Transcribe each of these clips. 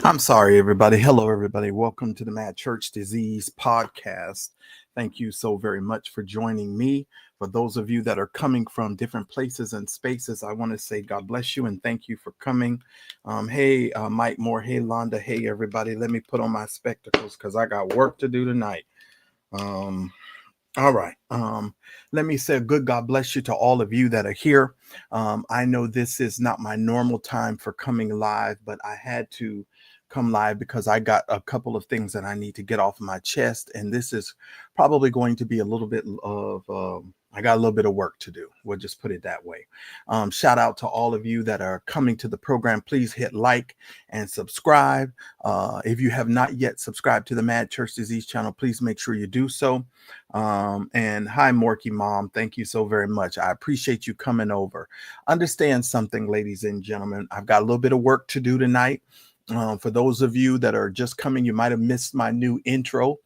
I'm sorry, everybody. Hello, everybody. Welcome to the Mad Church Disease podcast. Thank you so very much for joining me. For those of you that are coming from different places and spaces, I want to say God bless you and thank you for coming. Hey, Mike Moore. Hey, Londa. Hey, everybody. Let me put on my spectacles because I got work to do tonight. All right. Let me say a good God bless you to all of you that are here. I know this is not my normal time for coming live, but I had to come live because I got a couple of things that I need to get off my chest. And this is probably going to be a little bit of, I got a little bit of work to do. We'll just put it that way. Shout out to all of you that are coming to the program. Please hit like and subscribe. If you have not yet subscribed to the Mad Church Disease channel, please make sure you do so. And hi, Morky Mom. Thank you so very much. I appreciate you coming over. Understand something, ladies and gentlemen. I've got a little bit of work to do tonight. For those of you that are just coming, you might have missed my new intro.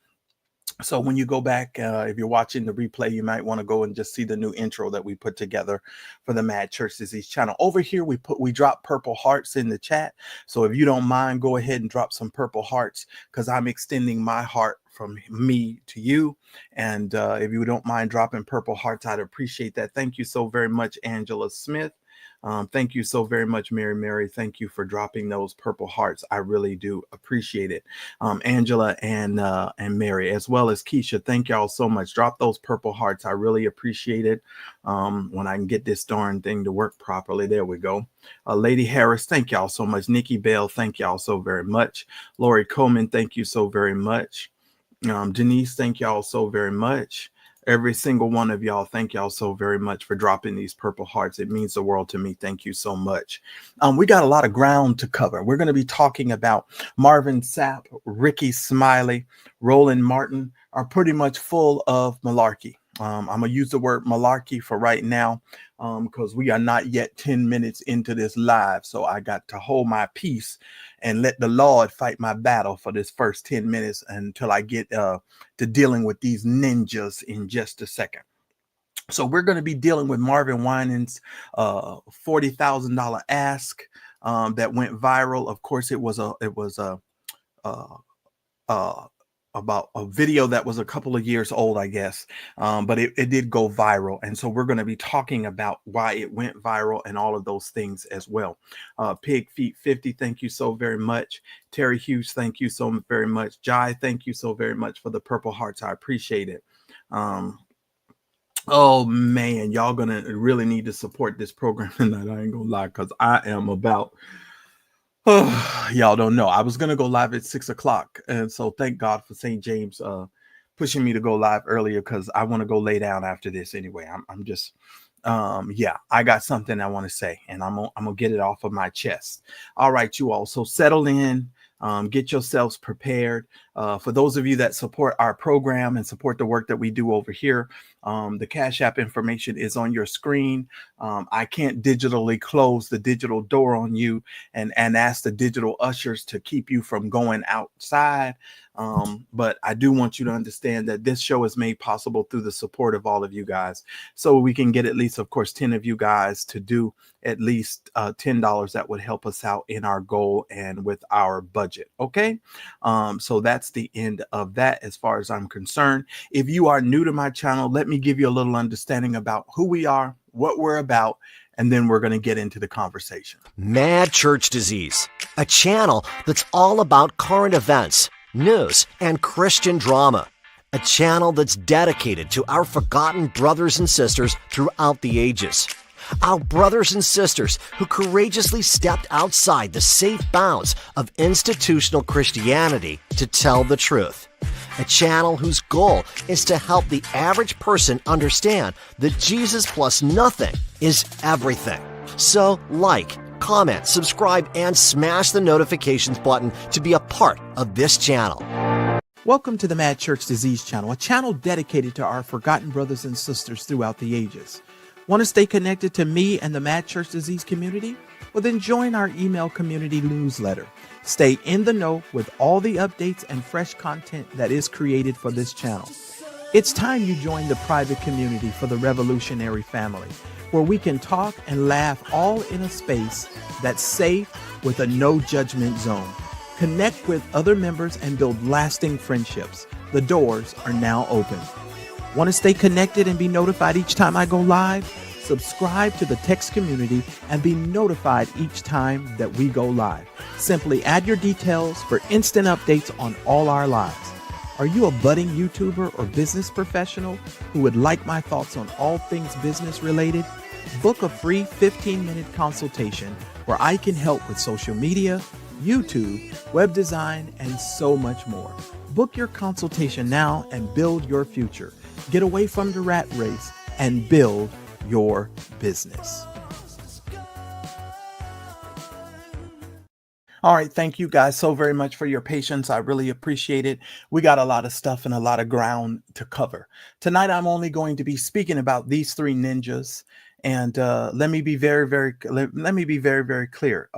So when you go back, if you're watching the replay, you might want to go and just see the new intro that we put together for the Mad Church Disease channel. Over here, we drop purple hearts in the chat. So if you don't mind, go ahead and drop some purple hearts because I'm extending my heart from me to you. And if you don't mind dropping purple hearts, I'd appreciate that. Thank you so very much, Angela Smith. Thank you so very much, Mary. Thank you for dropping those purple hearts. I really do appreciate it. Angela and Mary, as well as Keisha, thank y'all so much. Drop those purple hearts. I really appreciate it. When I can get this darn thing to work properly. There we go. Lady Harris, thank y'all so much. Nikki Bell, thank y'all so very much. Lori Coleman, thank you so very much. Denise, thank y'all so very much. Every single one of y'all, thank y'all so very much for dropping these purple hearts. It means the world to me. Thank you so much. We got a lot of ground to cover. We're going to be talking about Marvin Sapp, Rickey Smiley, Roland Martin are pretty much full of malarkey. I'm going to use the word malarkey for right now because we are not yet 10 minutes into this live. So I got to hold my peace and let the Lord fight my battle for this first 10 minutes until I get to dealing with these ninjas in just a second. So we're going to be dealing with Marvin Winans' $40,000 ask that went viral. Of course, it was about a video that was a couple of years old, I guess, but it did go viral. And so we're going to be talking about why it went viral and all of those things as well. Pig Feet 50, thank you so very much. Terry Hughes, thank you so very much. Jai, thank you so very much for the purple hearts. I appreciate it. Oh man, y'all gonna really need to support this program tonight. I ain't gonna lie, because I am about y'all don't know. I was gonna go live at 6 o'clock, and so thank God for St. James pushing me to go live earlier because I want to go lay down after this anyway. I'm just yeah, I got something I want to say, and I'm gonna get it off of my chest. All right, you all. So settle in. Get yourselves prepared. For those of you that support our program and support the work that we do over here, the Cash App information is on your screen. I can't digitally close the digital door on you and ask the digital ushers to keep you from going outside. But I do want you to understand that this show is made possible through the support of all of you guys. So we can get at least, of course, 10 of you guys to do at least $10 that would help us out in our goal and with our budget. Okay. So that's the end of that as far as I'm concerned. If you are new to my channel, let me give you a little understanding about who we are, what we're about, and then we're going to get into the conversation. Mad Church Disease, a channel that's all about current events, news, and Christian drama. A channel that's dedicated to our forgotten brothers and sisters throughout the ages. Our brothers and sisters who courageously stepped outside the safe bounds of institutional Christianity to tell the truth. A channel whose goal is to help the average person understand that Jesus plus nothing is everything. So like, comment, subscribe, and smash the notifications button to be a part of this channel. Welcome to the Mad Church Disease channel, a channel dedicated to our forgotten brothers and sisters throughout the ages. Want to stay connected to me and the Mad Church Disease community? Well, then join our email community newsletter. Stay in the know with all the updates and fresh content that is created for this channel. It's time you join the private community for the revolutionary family, where we can talk and laugh all in a space that's safe with a no judgment zone. Connect with other members and build lasting friendships. The doors are now open. Want to stay connected and be notified each time I go live? Subscribe to the text community and be notified each time that we go live. Simply add your details for instant updates on all our lives. Are you a budding YouTuber or business professional who would like my thoughts on all things business related? Book a free 15-minute consultation where I can help with social media, YouTube, web design, and so much more. Book your consultation now and build your future. Get away from the rat race and build your business. All right. Thank you guys so very much for your patience. I really appreciate it. We got a lot of stuff and a lot of ground to cover. Tonight, I'm only going to be speaking about these three ninjas. And let me be very, very clear.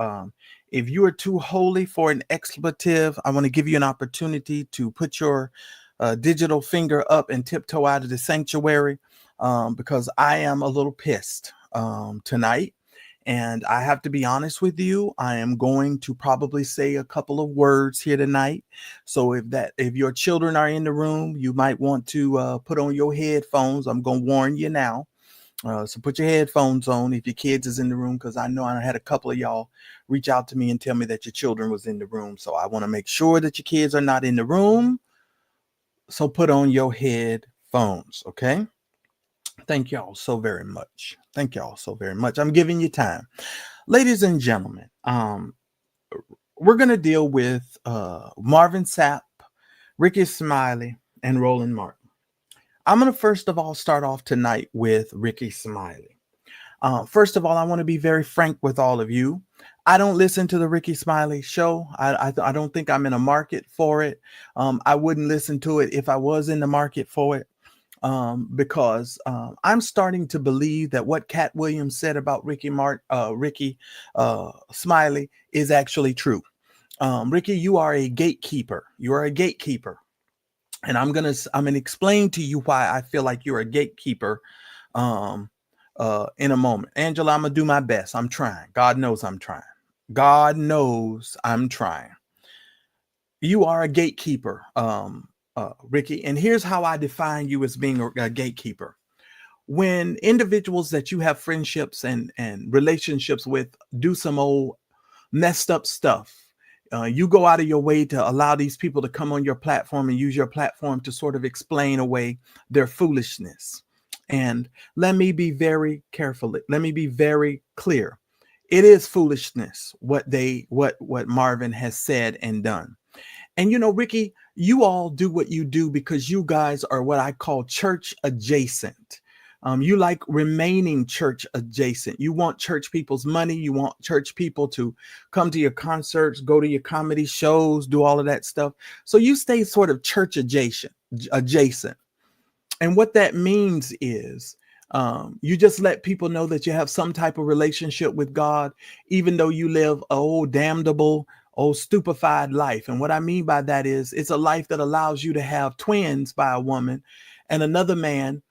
If you are too holy for an expletive, I want to give you an opportunity to put your digital finger up and tiptoe out of the sanctuary, because I am a little pissed tonight. And I have to be honest with you, I am going to probably say a couple of words here tonight. So if your children are in the room, you might want to put on your headphones. I'm going to warn you now. So put your headphones on if your kids is in the room, because I know I had a couple of y'all reach out to me and tell me that your children was in the room. So I want to make sure that your kids are not in the room. So put on your headphones, okay? Thank y'all so very much. Thank y'all so very much. I'm giving you time. Ladies and gentlemen, we're going to deal with Marvin Sapp, Rickey Smiley, and Roland Martin. I'm going to first of all start off tonight with Rickey Smiley. First of all, I want to be very frank with all of you. I don't listen to the Rickey Smiley show. I don't think I'm in a market for it. I wouldn't listen to it if I was in the market for it, because I'm starting to believe that what Cat Williams said about Rickey Smiley is actually true. Rickey, you are a gatekeeper. You are a gatekeeper. And I'm gonna explain to you why I feel like you're a gatekeeper in a moment. Angela, I'm gonna do my best. I'm trying. God knows I'm trying. God knows I'm trying. You are a gatekeeper, Rickey. And here's how I define you as being a gatekeeper. When individuals that you have friendships and relationships with do some old messed up stuff, you go out of your way to allow these people to come on your platform and use your platform to sort of explain away their foolishness. And let me be very careful. Let me be very clear. It is foolishness what Marvin has said and done. And you know, Rickey, you all do what you do because you guys are what I call church adjacent. You like remaining church adjacent. You want church people's money. You want church people to come to your concerts, go to your comedy shows, do all of that stuff. So you stay sort of church adjacent. And what that means is you just let people know that you have some type of relationship with God, even though you live a old damnable, old stupefied life. And what I mean by that is it's a life that allows you to have twins by a woman and another man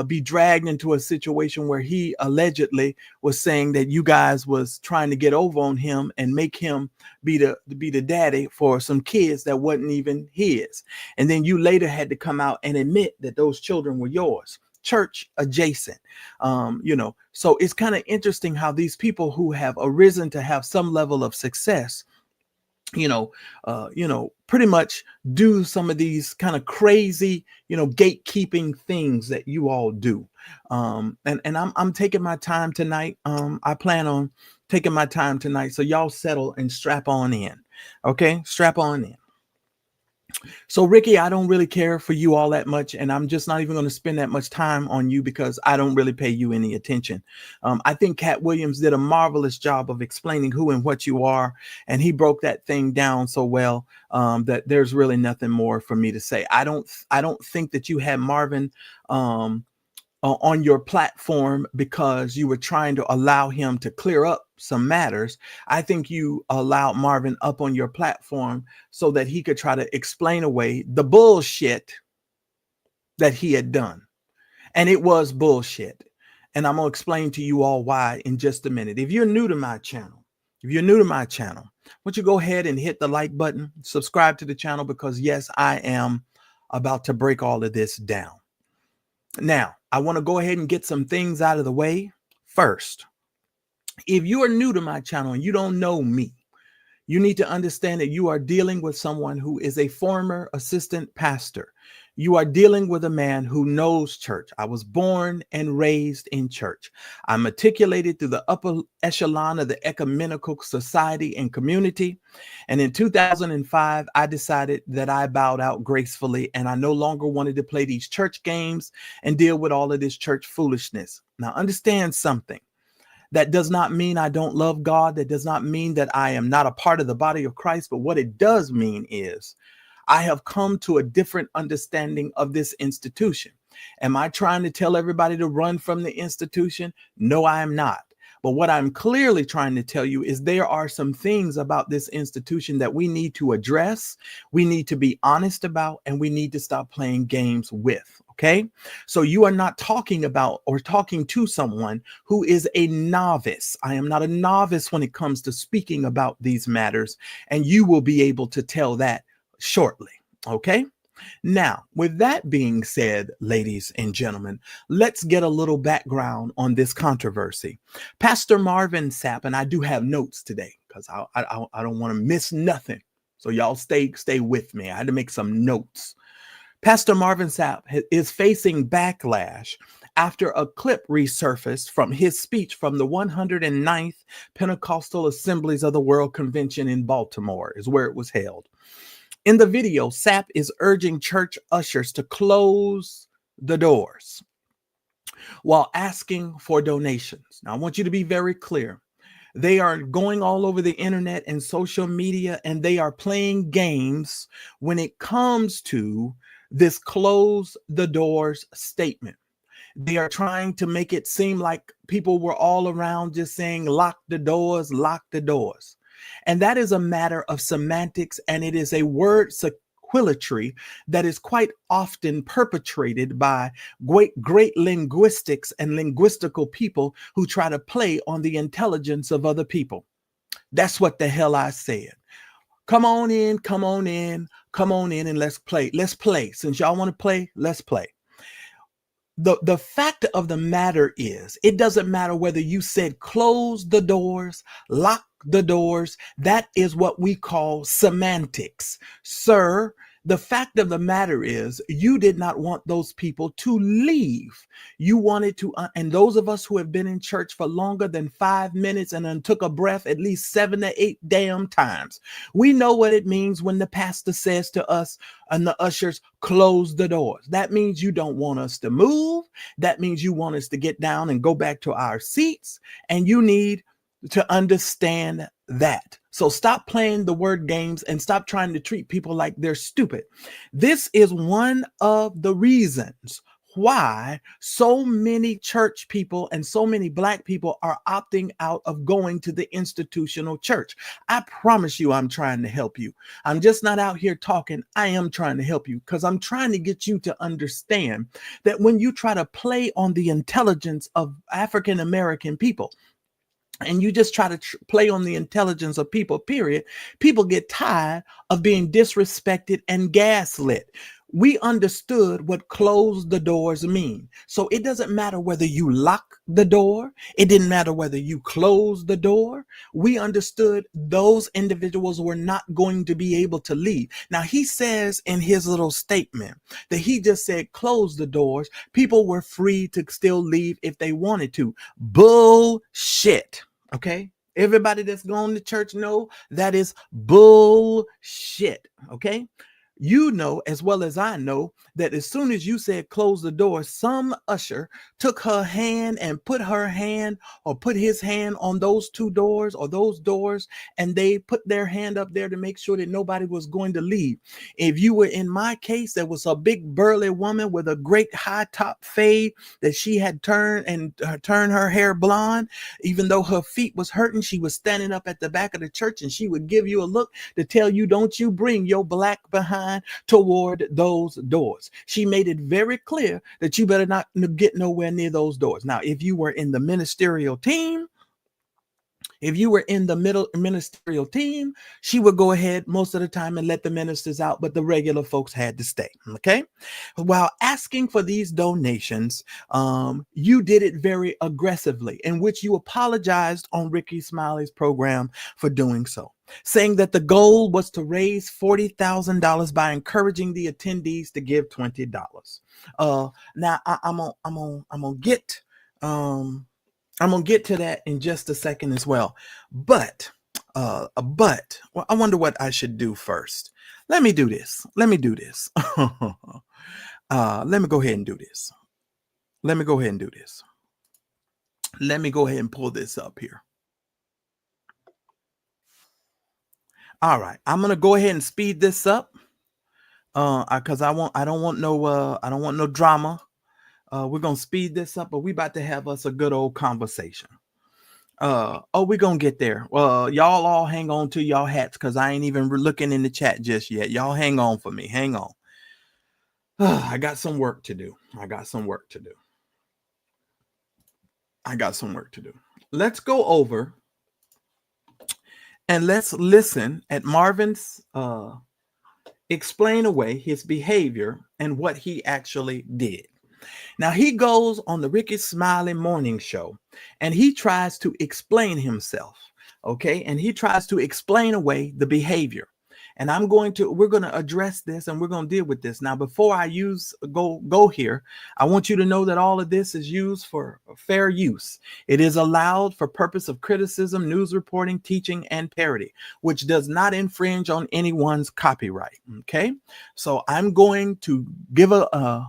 be dragged into a situation where he allegedly was saying that you guys was trying to get over on him and make him be the daddy for some kids that wasn't even his. And then you later had to come out and admit that those children were yours. Church adjacent. So it's kind of interesting how these people who have arisen to have some level of success, pretty much do some of these kind of crazy, gatekeeping things that you all do. And I'm taking my time tonight. I plan on taking my time tonight. So y'all settle and strap on in. Okay. Strap on in. So Rickey, I don't really care for you all that much, and I'm just not even going to spend that much time on you because I don't really pay you any attention. I think Cat Williams did a marvelous job of explaining who and what you are, and he broke that thing down so well that there's really nothing more for me to say. I don't think that you had Marvin on your platform because you were trying to allow him to clear up some matters. I think you allowed Marvin up on your platform so that he could try to explain away the bullshit that he had done. And it was bullshit. And I'm going to explain to you all why in just a minute. If you're new to my channel, If you're new to my channel, won't you go ahead and hit the like button, subscribe to the channel, because yes, I am about to break all of this down. Now, I want to go ahead and get some things out of the way first. If you are new to my channel and you don't know me, you need to understand that you are dealing with someone who is a former assistant pastor. You are dealing with a man who knows church. I was born and raised in church. I matriculated through the upper echelon of the ecumenical society and community. And in 2005, I decided that I bowed out gracefully and I no longer wanted to play these church games and deal with all of this church foolishness. Now, understand something. That does not mean I don't love God. That does not mean that I am not a part of the body of Christ. But what it does mean is I have come to a different understanding of this institution. Am I trying to tell everybody to run from the institution? No, I am not. But what I'm clearly trying to tell you is there are some things about this institution that we need to address, we need to be honest about, and we need to stop playing games with. Okay, so you are not talking about or talking to someone who is a novice. I am not a novice when it comes to speaking about these matters, and you will be able to tell that shortly. Okay. Now, with that being said, ladies and gentlemen, let's get a little background on this controversy. Pastor Marvin Sapp, and I do have notes today because I don't want to miss nothing. So y'all stay with me. I had to make some notes. Pastor Marvin Sapp is facing backlash after a clip resurfaced from his speech from the 109th Pentecostal Assemblies of the World Convention in Baltimore, is where it was held. In the video, Sapp is urging church ushers to close the doors while asking for donations. Now, I want you to be very clear. They are going all over the internet and social media, and they are playing games when it comes to this close the doors statement. They are trying to make it seem like people were all around just saying, lock the doors, lock the doors. And that is a matter of semantics, and it is a word sequilatry that is quite often perpetrated by great linguistics and linguistical people who try to play on the intelligence of other people. That's what the hell I said. Come on in, come on in, come on in, and let's play. Let's play. Since y'all want to play, let's play. The fact of the matter is, it doesn't matter whether you said close the doors, lock the doors. That is what we call semantics. Sir, the fact of the matter is, you did not want those people to leave. You wanted to, and those of us who have been in church for longer than 5 minutes and then took a breath at least 7 to 8 damn times, we know what it means when the pastor says to us and the ushers, close the doors. That means you don't want us to move. That means you want us to get down and go back to our seats, and you need to understand that. So stop playing the word games and stop trying to treat people like they're stupid. This is one of the reasons why so many church people and so many Black people are opting out of going to the institutional church. I promise you, I'm trying to help you. I'm just not out here talking. I am trying to help you because I'm trying to get you to understand that when you try to play on the intelligence of African American people, and you just try to play on the intelligence of people, period, people get tired of being disrespected and gaslit. We understood what close the doors mean. So it doesn't matter whether you lock the door. It didn't matter whether you close the door. We understood those individuals were not going to be able to leave. Now, he says in his little statement that he just said close the doors. People were free to still leave if they wanted to. Bullshit. Okay. Everybody that's going to church know that is bullshit. Okay. You know, as well as I know, that as soon as you said close the door, some usher took her hand and put her hand or put his hand on those two doors or those doors, and they put their hand up there to make sure that nobody was going to leave. If you were in my case, there was a big burly woman with a great high top fade that she had turned her hair blonde. Even though her feet was hurting, she was standing up at the back of the church, and she would give you a look to tell you, don't you bring your black behind toward those doors. She made it very clear that you better not get nowhere near those doors. Now, if you were in the ministerial team, If you were in the middle ministerial team, she would go ahead most of the time and let the ministers out, but the regular folks had to stay. Okay. While asking for these donations, you did it very aggressively, in which you apologized on Rickey Smiley's program for doing so, saying that the goal was to raise $40,000 by encouraging the attendees to give $20. Now I'm gonna get I'm gonna get to that in just a second as well. But well, I wonder what I should do first. Let me do this. Let me do this. Let me go ahead and do this. Let me go ahead and do this. Let me go ahead and pull this up here. All right, I'm gonna go ahead and speed this up because I don't want no drama. We're gonna speed this up, but we about to have us a good old conversation. We're gonna get there. Y'all all hang on to y'all hats because I ain't even looking in the chat just yet. Y'all hang on for me. Hang on. I got some work to do. I got some work to do. Let's go over and let's listen at Marvin's explain away his behavior and what he actually did. Now, he goes on the Rickey Smiley Morning Show and he tries to explain himself. Okay. And he tries to explain away the behavior. And we're going to address this and we're going to deal with this. Now, before I go here, I want you to know that all of this is used for fair use. It is allowed for purpose of criticism, news reporting, teaching, and parody, which does not infringe on anyone's copyright. Okay. So I'm going to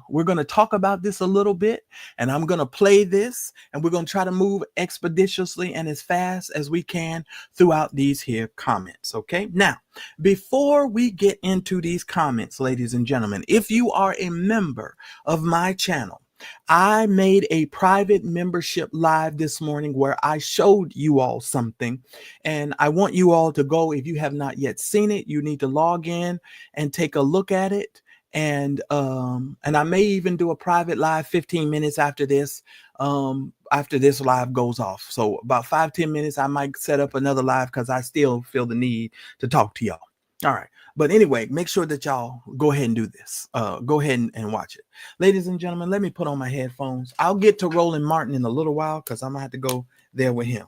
we're going to talk about this a little bit and I'm going to play this and we're going to try to move expeditiously and as fast as we can throughout these here comments. Okay. Now, before we get into these comments, ladies and gentlemen, if you are a member of my channel, I made a private membership live this morning where I showed you all something, and I want you all to go. If you have not yet seen it, you need to log in and take a look at it. And I may even do a private live 15 minutes after this live goes off. So about 5-10 minutes, I might set up another live because I still feel the need to talk to y'all. All right. But anyway, make sure that y'all go ahead and do this. Go ahead and watch it. Ladies and gentlemen, let me put on my headphones. I'll get to Roland Martin in a little while because I'm going to have to go there with him.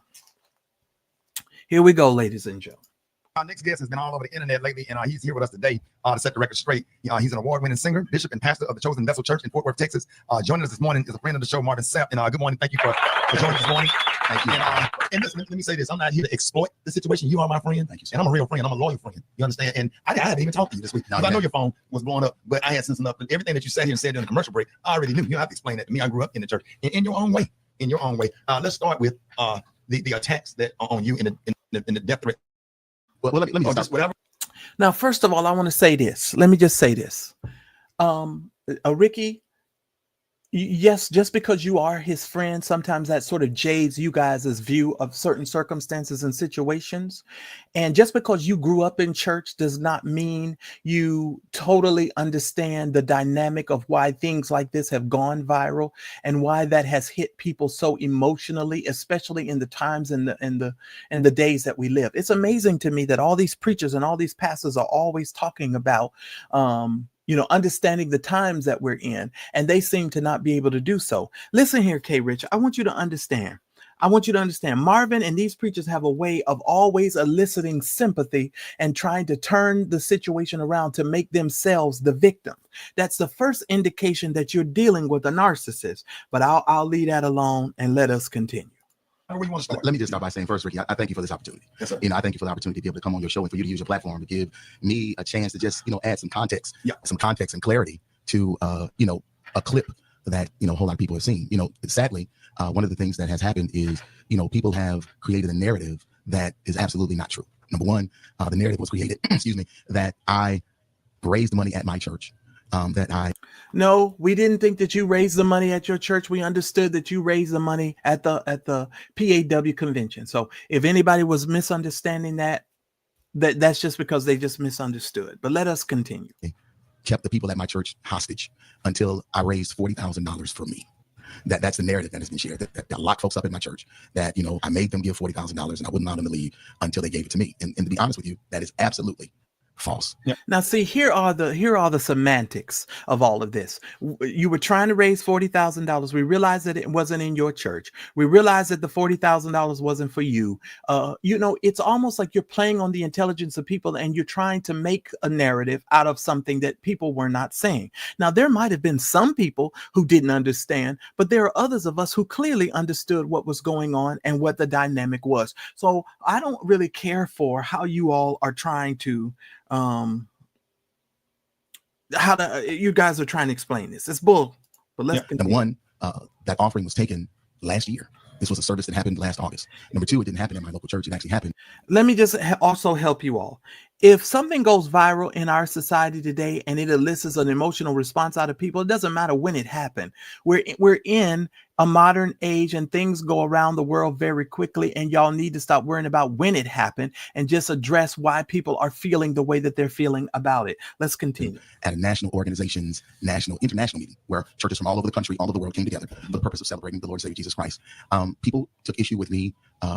Here we go, ladies and gentlemen. Our next guest has been all over the internet lately, and he's here with us today to set the record straight. He's an award-winning singer, bishop, and pastor of the Chosen Vessel Church in Fort Worth, Texas. Joining us this morning is a friend of the show, Marvin Sapp. And good morning. Thank you for joining us this morning. Thank you. And listen, let me say this. I'm not here to exploit the situation. You are my friend. Thank you, sir. And I'm a real friend. I'm a loyal friend. You understand? And I haven't even talked to you this week. No, I know your phone was blowing up, but I had sense enough. And everything that you sat here and said during the commercial break, I already knew. You don't have to explain that to me. I grew up in the church in your own way. In your own way. Let's start with the attacks that are on you in the death threat. Well, let me just whatever. Now, first of all, I want to say this. Let me just say this. Rickey, yes, just because you are his friend, sometimes that sort of jades you guys' view of certain circumstances and situations. And just because you grew up in church does not mean you totally understand the dynamic of why things like this have gone viral and why that has hit people so emotionally, especially in the times and the days that we live. It's amazing to me that all these preachers and all these pastors are always talking about understanding the times that we're in, and they seem to not be able to do so. Listen here, K. Rich, I want you to understand. Marvin and these preachers have a way of always eliciting sympathy and trying to turn the situation around to make themselves the victim. That's the first indication that you're dealing with a narcissist. But I'll leave that alone and let us continue. Where you want to start? Let me just start by saying first, Rickey, I thank you for this opportunity. Yes, sir. I thank you for the opportunity to be able to come on your show and for you to use your platform to give me a chance to just, add some context, some context and clarity to, a clip that, a whole lot of people have seen. Sadly, one of the things that has happened is, people have created a narrative that is absolutely not true. Number one, the narrative was created, that I raised money at my church. No, we didn't think that you raised the money at your church. We understood that you raised the money at the PAW convention. So if anybody was misunderstanding that's just because they just misunderstood. But let us continue. Kept the people at my church hostage until I raised $40,000 for me. That's the narrative that has been shared. That I locked folks up in my church. That I made them give $40,000 and I wouldn't allow them to leave until they gave it to me. And to be honest with you, that is absolutely false. Now, see, here are the semantics of all of this. You were trying to raise $40,000. We realized that it wasn't in your church. We realized that the $40,000 wasn't for you. It's almost like you're playing on the intelligence of people and you're trying to make a narrative out of something that people were not saying. Now, there might have been some people who didn't understand, but there are others of us who clearly understood what was going on and what the dynamic was. So I don't really care for how you all are trying to you guys are trying to explain this. It's bull. But let's continue. Number one, that offering was taken last year. This was a service that happened last August. Number two, it didn't happen in my local church. It actually happened. Let me just also help you all. If something goes viral in our society today and it elicits an emotional response out of people, it doesn't matter when it happened. We're in a modern age and things go around the world very quickly, and y'all need to stop worrying about when it happened and just address why people are feeling the way that they're feeling about it. Let's continue. At a national organization's international meeting where churches from all over the country, all over the world came together for the purpose of celebrating the Lord and Savior Jesus Christ. People took issue with me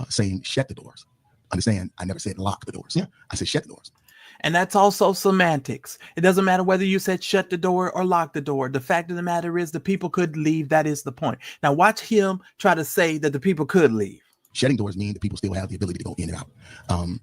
saying, shut the doors. Understand, I never said lock the doors. I said shut the doors. And that's also semantics. It doesn't matter whether you said shut the door or lock the door. The fact of the matter is the people could leave. That is the point. Now watch him try to say that the people could leave. Shutting doors mean that people still have the ability to go in and out.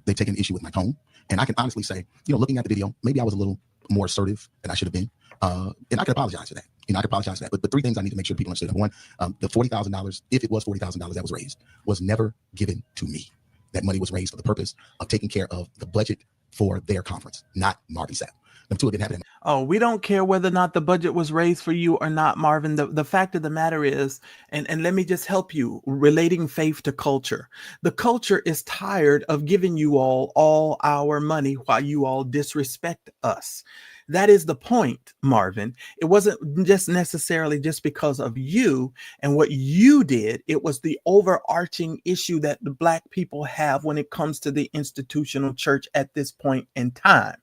They've taken issue with my tone. And I can honestly say, looking at the video, maybe I was a little more assertive than I should have been. And I can apologize for that. I can apologize for that. But three things I need to make sure people understand. Number one, the $40,000, if it was $40,000 that was raised, was never given to me. That money was raised for the purpose of taking care of the budget for their conference, not Marvin Sapp. Number two, it didn't happen. Oh, we don't care whether or not the budget was raised for you or not, Marvin. The fact of the matter is, and let me just help you, relating faith to culture. The culture is tired of giving you all our money while you all disrespect us. That is the point, Marvin. It wasn't just necessarily just because of you and what you did. It was the overarching issue that the Black people have when it comes to the institutional church at this point in time.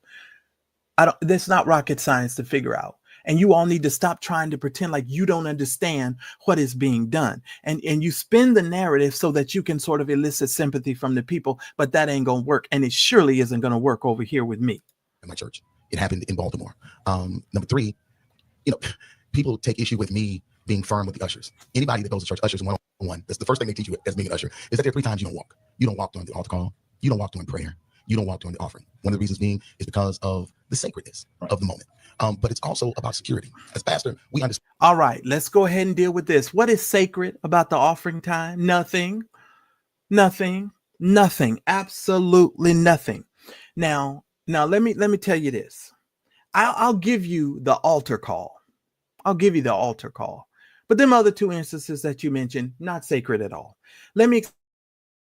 That's not rocket science to figure out. And you all need to stop trying to pretend like you don't understand what is being done. And you spin the narrative so that you can sort of elicit sympathy from the people, but that ain't going to work. And it surely isn't going to work over here with me. In my church. It happened in Baltimore. Number three, people take issue with me being firm with the ushers. Anybody that goes to church ushers one-on-one, that's the first thing they teach you as being an usher, is that there are 3 times you don't walk. You don't walk during the altar call. You don't walk during prayer. You don't walk during the offering. One of the reasons being is because of the sacredness of the moment. But it's also about security. As pastor, we understand. All right, let's go ahead and deal with this. What is sacred about the offering time? Nothing. Absolutely nothing. Now let me tell you this. I'll give you the altar call. But them other 2 instances that you mentioned, not sacred at all. Let me,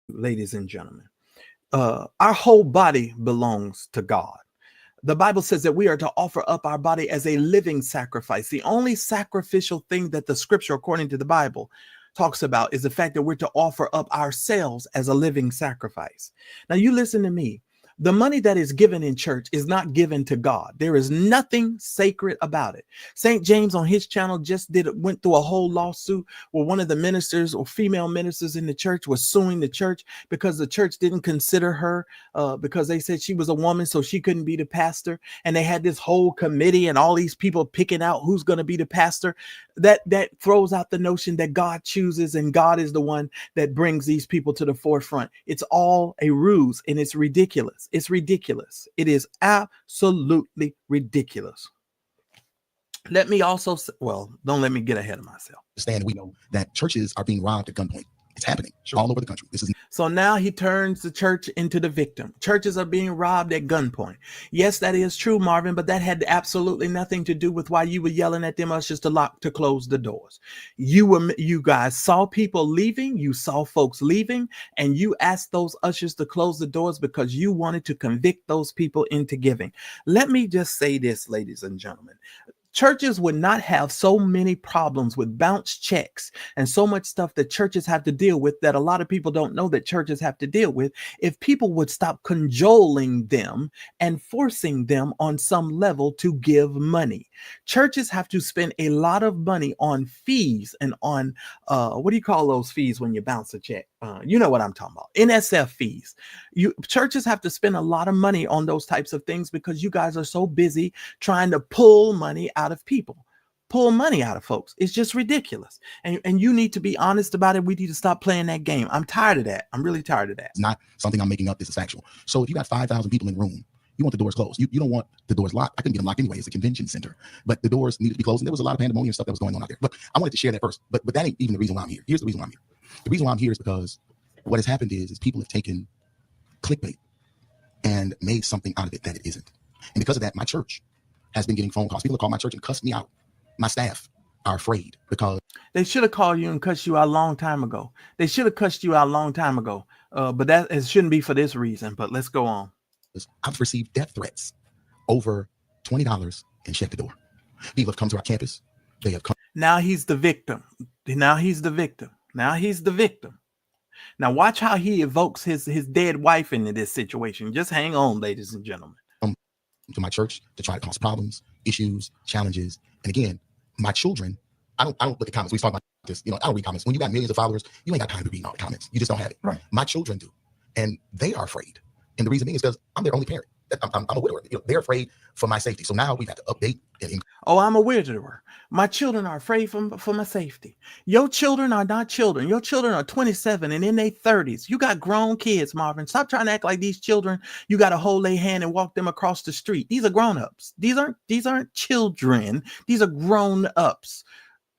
ladies and gentlemen, our whole body belongs to God. The Bible says that we are to offer up our body as a living sacrifice. The only sacrificial thing that the scripture, according to the Bible, talks about is the fact that we're to offer up ourselves as a living sacrifice. Now, you listen to me. The money that is given in church is not given to God. There is nothing sacred about it. St. James on his channel went through a whole lawsuit where one of the ministers or female ministers in the church was suing the church because the church didn't consider her because they said she was a woman, so she couldn't be the pastor. And they had this whole committee and all these people picking out who's going to be the pastor. That throws out the notion that God chooses and God is the one that brings these people to the forefront. It's all a ruse and it's ridiculous. It's ridiculous. It is absolutely ridiculous. Let me also say, don't let me get ahead of myself. We know that churches are being robbed at gunpoint. It's happening all over the country. So now he turns the church into the victim. Churches are being robbed at gunpoint. Yes, that is true, Marvin, but that had absolutely nothing to do with why you were yelling at them ushers to close the doors. You guys saw people leaving. You saw folks leaving, and you asked those ushers to close the doors because you wanted to convict those people into giving. Let me just say this, ladies and gentlemen. churches would not have so many problems with bounce checks and so much stuff that churches have to deal with that a lot of people don't know that churches have to deal with if people would stop cajoling them and forcing them on some level to give money. Churches have to spend a lot of money on fees and on what do you call those fees when you bounce a check? You know what I'm talking about. NSF fees. Churches have to spend a lot of money on those types of things because you guys are so busy trying to pull money out of people, pull money out of folks. It's just ridiculous. And you need to be honest about it. We need to stop playing that game. I'm tired of that. I'm really tired of that. It's not something I'm making up. This is factual. So if you got 5,000 people in the room, you want the doors closed. You don't want the doors locked. I couldn't get them locked anyway. It's a convention center, but the doors needed to be closed. And there was a lot of pandemonium stuff that was going on out there. But I wanted to share that first. But that ain't even the reason why I'm here. Here's the reason why I'm here. The reason why I'm here is because what has happened is people have taken clickbait and made something out of it that it isn't. And because of that, my church has been getting phone calls. People have called my church and cussed me out. My staff are afraid because they should have called you and cussed you out a long time ago. They should have cussed you out a long time ago. But that it shouldn't be for this reason. But let's go on. I've received death threats over $20 and check the door. People have come to our campus. They have come. Now he's the victim. Now he's the victim. Now he's the victim. Now watch how he evokes his dead wife into this situation. Just hang on, ladies and gentlemen. To my church to try to cause problems, issues, challenges. And again, my children, I don't look at comments. We talk about this. I don't read comments. When you got millions of followers, you ain't got time to read all the comments. You just don't have it. Right. My children do. And they are afraid. And the reason being is because I'm their only parent. I'm a widower. They're afraid for my safety. So now we've got to update. I'm a widower. My children are afraid for my safety. Your children are not children. Your children are 27 and in their 30s. You got grown kids, Marvin. Stop trying to act like these children. You got to hold their hand and walk them across the street. These are grown-ups. These aren't children. These are grown-ups.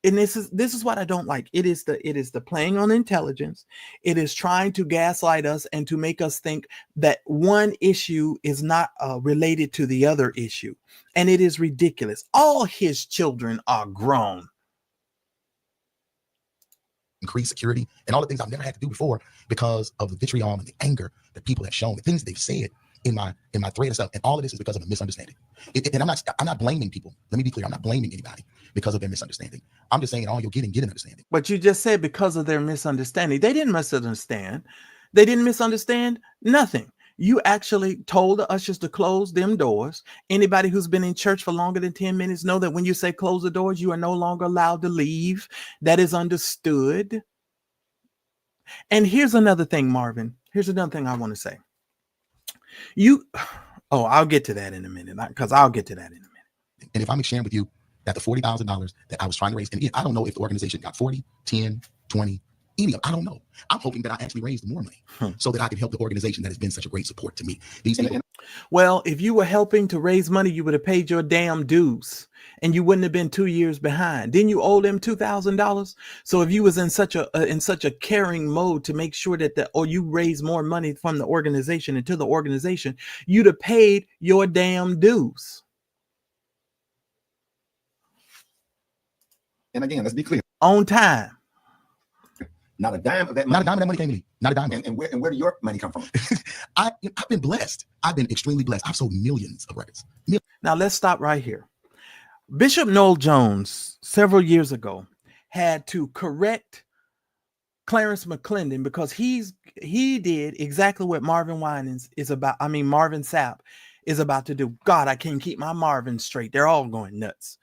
And this is what I don't like. It is the playing on intelligence. It is trying to gaslight us and to make us think that one issue is not related to the other issue. And it is ridiculous. All his children are grown. Increase security and all the things I've never had to do before because of the vitriol and the anger that people have shown, the things they've said in my thread and stuff. And all of this is because of a misunderstanding. And I'm not blaming people. Let me be clear. I'm not blaming anybody because of their misunderstanding. I'm just saying all you're getting, get an understanding. But you just said because of their misunderstanding. They didn't misunderstand. They didn't misunderstand nothing. You actually told the ushers to close them doors. Anybody who's been in church for longer than 10 minutes know that when you say close the doors, you are no longer allowed to leave. That is understood. And here's another thing, Marvin. Here's another thing I want to say. I'll get to that in a minute, because I'll get to that in a minute. And if I'm sharing with you that the $40,000 that I was trying to raise, and I don't know if the organization got 40, 10, 20, any of, I don't know. I'm hoping that I actually raised more money so that I can help the organization that has been such a great support to me. These people. Well, if you were helping to raise money, you would have paid your damn dues and you wouldn't have been 2 years behind. Didn't you owe them $2,000? So if you was in such a caring mode to make sure that you raise more money from the organization into the organization, you'd have paid your damn dues. And again, let's be clear. On time. Not a dime of that money. Not a dime of that money came to me. Not a dime. And where did your money come from? I've been blessed. I've been extremely blessed. I've sold millions of records. Now let's stop right here. Bishop Noel Jones several years ago had to correct Clarence McClendon because he did exactly what Marvin Sapp is about to do. God, I can't keep my Marvin straight. They're all going nuts.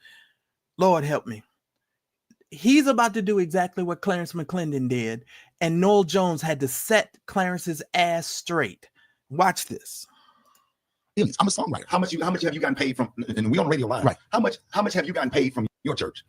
Lord help me. He's about to do exactly what Clarence McClendon did, and Noel Jones had to set Clarence's ass straight. Watch this. I'm a songwriter. How much have you gotten paid from? And we on Radio Live. Right. How much have you gotten paid from your church?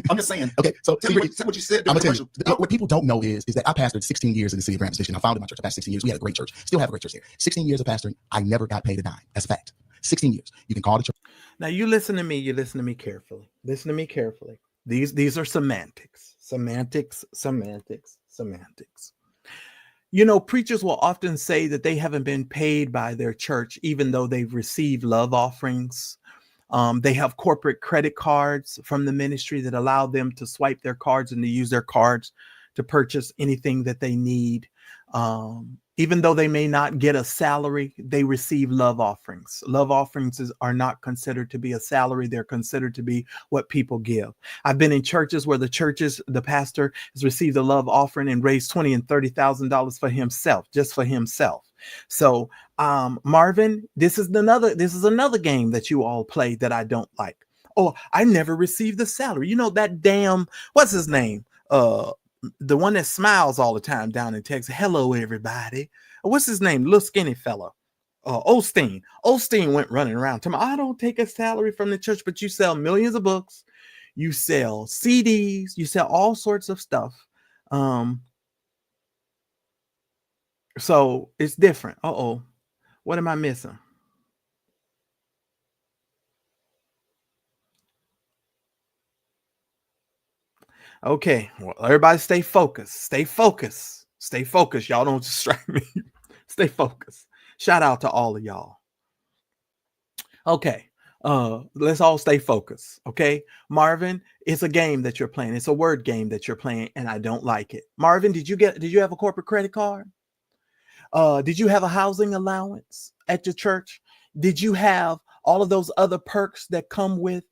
I'm just saying. Okay, so tell me what you said. I'm gonna tell you, what people don't know is that I pastored 16 years in the city of Grand Station. I founded my church. I pastored 16 years. We had a great church. Still have a great church here. 16 years of pastoring. I never got paid a dime. That's a fact. 16 years. You can call the church. Now you listen to me. You listen to me carefully. Listen to me carefully. These are semantics. You know, preachers will often say that they haven't been paid by their church, even though they've received love offerings. They have corporate credit cards from the ministry that allow them to swipe their cards and to use their cards to purchase anything that they need. Even though they may not get a salary, they receive love offerings. Love offerings are not considered to be a salary. They're considered to be what people give. I've been in churches where the pastor has received a love offering and raised $20,000 and $30,000 for himself, just for himself. So, Marvin, this is another game that you all play that I don't like. Oh, I never received the salary. You know, that damn, what's his name? The one that smiles all the time down in Texas. Hello, everybody. What's his name? Little skinny fella. Osteen. Osteen went running around. Tell me, I don't take a salary from the church, but you sell millions of books. You sell CDs. You sell all sorts of stuff. So it's different. What am I missing? Okay, well, everybody stay focused. Stay focused. Stay focused. Y'all don't distract me. Stay focused. Shout out to all of y'all. Okay, let's all stay focused. Okay, Marvin, it's a game that you're playing. It's a word game that you're playing, and I don't like it. Marvin, did you have a corporate credit card? Did you have a housing allowance at your church? Did you have all of those other perks that come with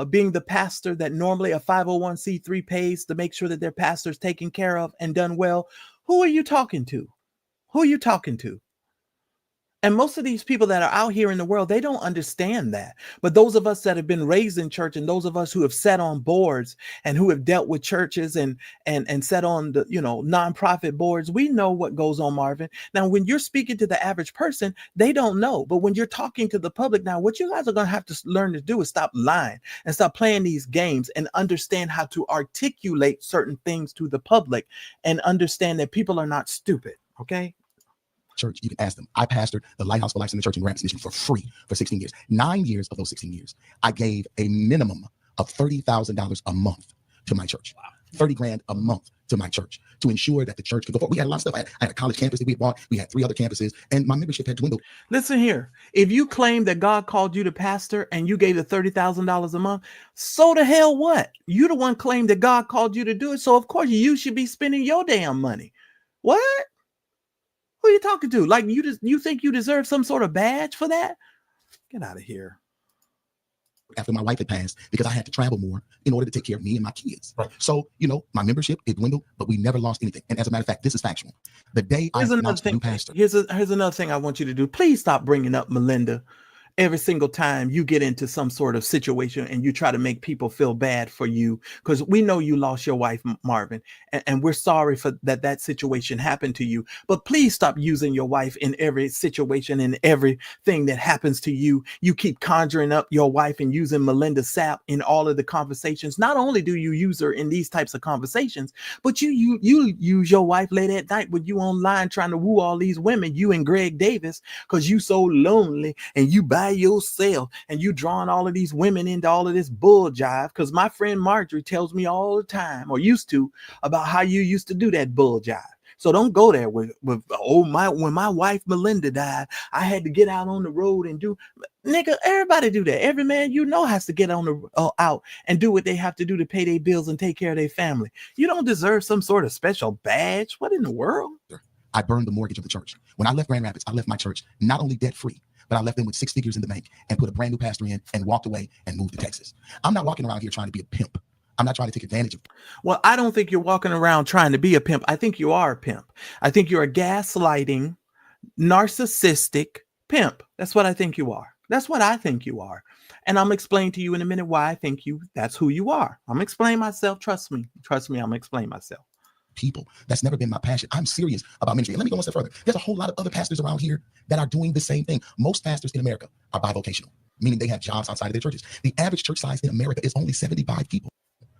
being the pastor that normally a 501c3 pays to make sure that their pastor's taken care of and done well? Who are you talking to? Who are you talking to? And most of these people that are out here in the world, they don't understand that. But those of us that have been raised in church, and those of us who have sat on boards and who have dealt with churches and sat on the, nonprofit boards, we know what goes on, Marvin. Now, when you're speaking to the average person, they don't know. But when you're talking to the public now, what you guys are going to have to learn to do is stop lying and stop playing these games and understand how to articulate certain things to the public and understand that people are not stupid. Okay. Church, you can ask them. I pastored the Lighthouse for Life in the Church in Ramsey, Michigan for free for 16 years. 9 years of those 16 years, I gave a minimum of $30,000 a month to my church. Wow. 30 grand a month to my church to ensure that the church could go forward. We had a lot of stuff. I had a college campus that we had bought. We had 3 other campuses, and my membership had dwindled. Listen here. If you claim that God called you to pastor and you gave the $30,000 a month, so the hell what? You the one claimed that God called you to do it. So of course you should be spending your damn money. What? Who are you talking to? Like you think you deserve some sort of badge for that? Get out of here. After my wife had passed, because I had to travel more in order to take care of me and my kids. Right. So, my membership, it dwindled, but we never lost anything. And as a matter of fact, this is factual. The day I announced the new pastor. Here's another thing I want you to do. Please stop bringing up Melinda every single time you get into some sort of situation and you try to make people feel bad for you, because we know you lost your wife, Marvin, and we're sorry for that situation happened to you. But please stop using your wife in every situation and everything that happens to you. You keep conjuring up your wife and using Melinda Sapp in all of the conversations. Not only do you use her in these types of conversations, but you use your wife late at night when you online trying to woo all these women, you and Greg Davis, because you so lonely and you by yourself and you drawing all of these women into all of this bull jive. Because my friend Marjorie tells me all the time, or used to, about how you used to do that bull jive. So don't go there with when my wife Melinda died, I had to get out on the road and do. Nigga, everybody do that. Every man has to get on the out and do what they have to do to pay their bills and take care of their family. You don't deserve some sort of special badge. What in the world? I burned the mortgage of the church. When I left Grand Rapids, I left my church not only debt free, but I left them with 6 figures in the bank and put a brand new pastor in and walked away and moved to Texas. I'm not walking around here trying to be a pimp. I'm not trying to take advantage of. Well, I don't think you're walking around trying to be a pimp. I think you are a pimp. I think you're a gaslighting, narcissistic pimp. That's what I think you are. That's what I think you are. And I'm explaining to you in a minute why I think that's who you are. I'm explaining myself. Trust me. I'm explaining myself. People. That's never been my passion. I'm serious about ministry. And let me go one step further. There's a whole lot of other pastors around here that are doing the same thing. Most pastors in America are bivocational, meaning they have jobs outside of their churches. The average church size in America is only 75 people.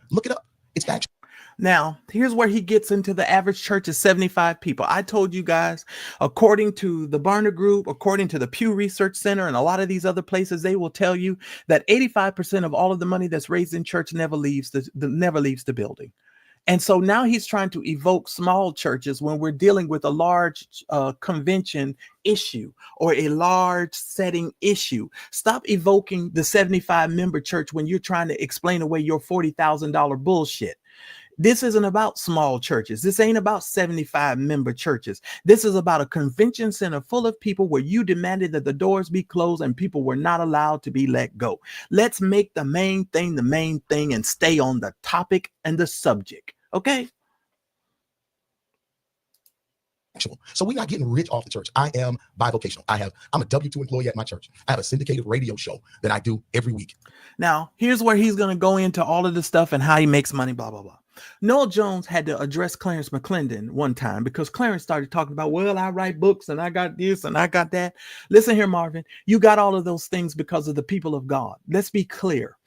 Look it up. It's factual. Now, here's where he gets into the average church is 75 people. I told you guys, according to the Barna Group, according to the Pew Research Center, and a lot of these other places, they will tell you that 85% of all of the money that's raised in church never leaves the building. And so now he's trying to evoke small churches when we're dealing with a large convention issue or a large setting issue. Stop evoking the 75 member church when you're trying to explain away your $40,000 bullshit. This isn't about small churches. This ain't about 75 member churches. This is about a convention center full of people where you demanded that the doors be closed and people were not allowed to be let go. Let's make the main thing and stay on the topic and the subject. Okay? So we're not getting rich off the church. I am bivocational. I'm a W-2 employee at my church. I have a syndicated radio show that I do every week. Now, here's where he's going to go into all of the stuff and how he makes money, blah, blah, blah. Noel Jones had to address Clarence McClendon one time because Clarence started talking about, well, I write books and I got this and I got that. Listen here, Marvin, you got all of those things because of the people of God. Let's be clear.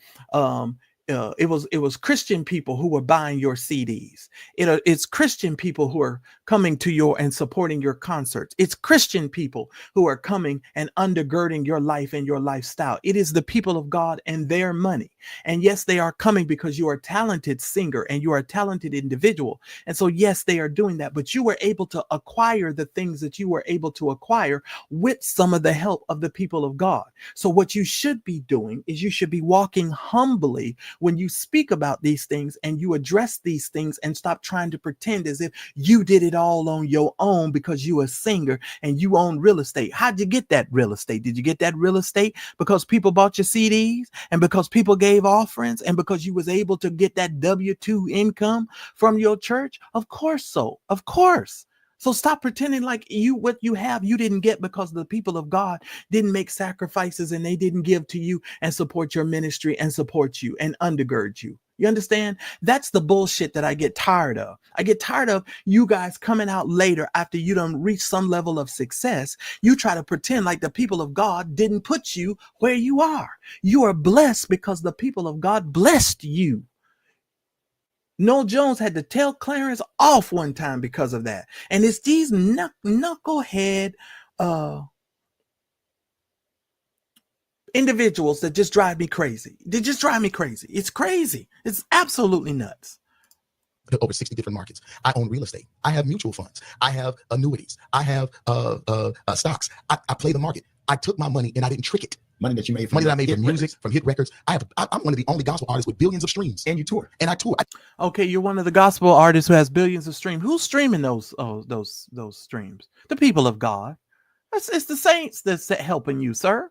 It was Christian people who were buying your CDs. It's Christian people who are coming to your and supporting your concerts. It's Christian people who are coming and undergirding your life and your lifestyle. It is the people of God and their money. And yes, they are coming because you are a talented singer and you are a talented individual. And so, yes, they are doing that. But you were able to acquire the things that you were able to acquire with some of the help of the people of God. So what you should be doing is you should be walking humbly when you speak about these things and you address these things, and stop trying to pretend as if you did it all on your own because you a singer and you own real estate. How'd you get that real estate? Did you get that real estate because people bought your CDs and because people gave offerings and because you was able to get that W-2 income from your church? Of course so. Of course. So stop pretending like what you have, you didn't get because the people of God didn't make sacrifices and they didn't give to you and support your ministry and support you and undergird you. You understand? That's the bullshit that I get tired of. I get tired of you guys coming out later after you done reach some level of success. You try to pretend like the people of God didn't put you where you are. You are blessed because the people of God blessed you. Noel Jones had to tell Clarence off one time because of that. And it's these knucklehead individuals that just drive me crazy. They just drive me crazy. It's crazy. It's absolutely nuts. Over 60 different markets. I own real estate. I have mutual funds. I have annuities. I have stocks. I play the market. I took my money and I didn't trick it. Money that you made from money that I made from music, from hit records. I'm one of the only gospel artists with billions of streams. And you tour. And I tour. Okay, you're one of the gospel artists who has billions of streams. Who's streaming those streams? The people of God. It's the saints that's helping you, sir.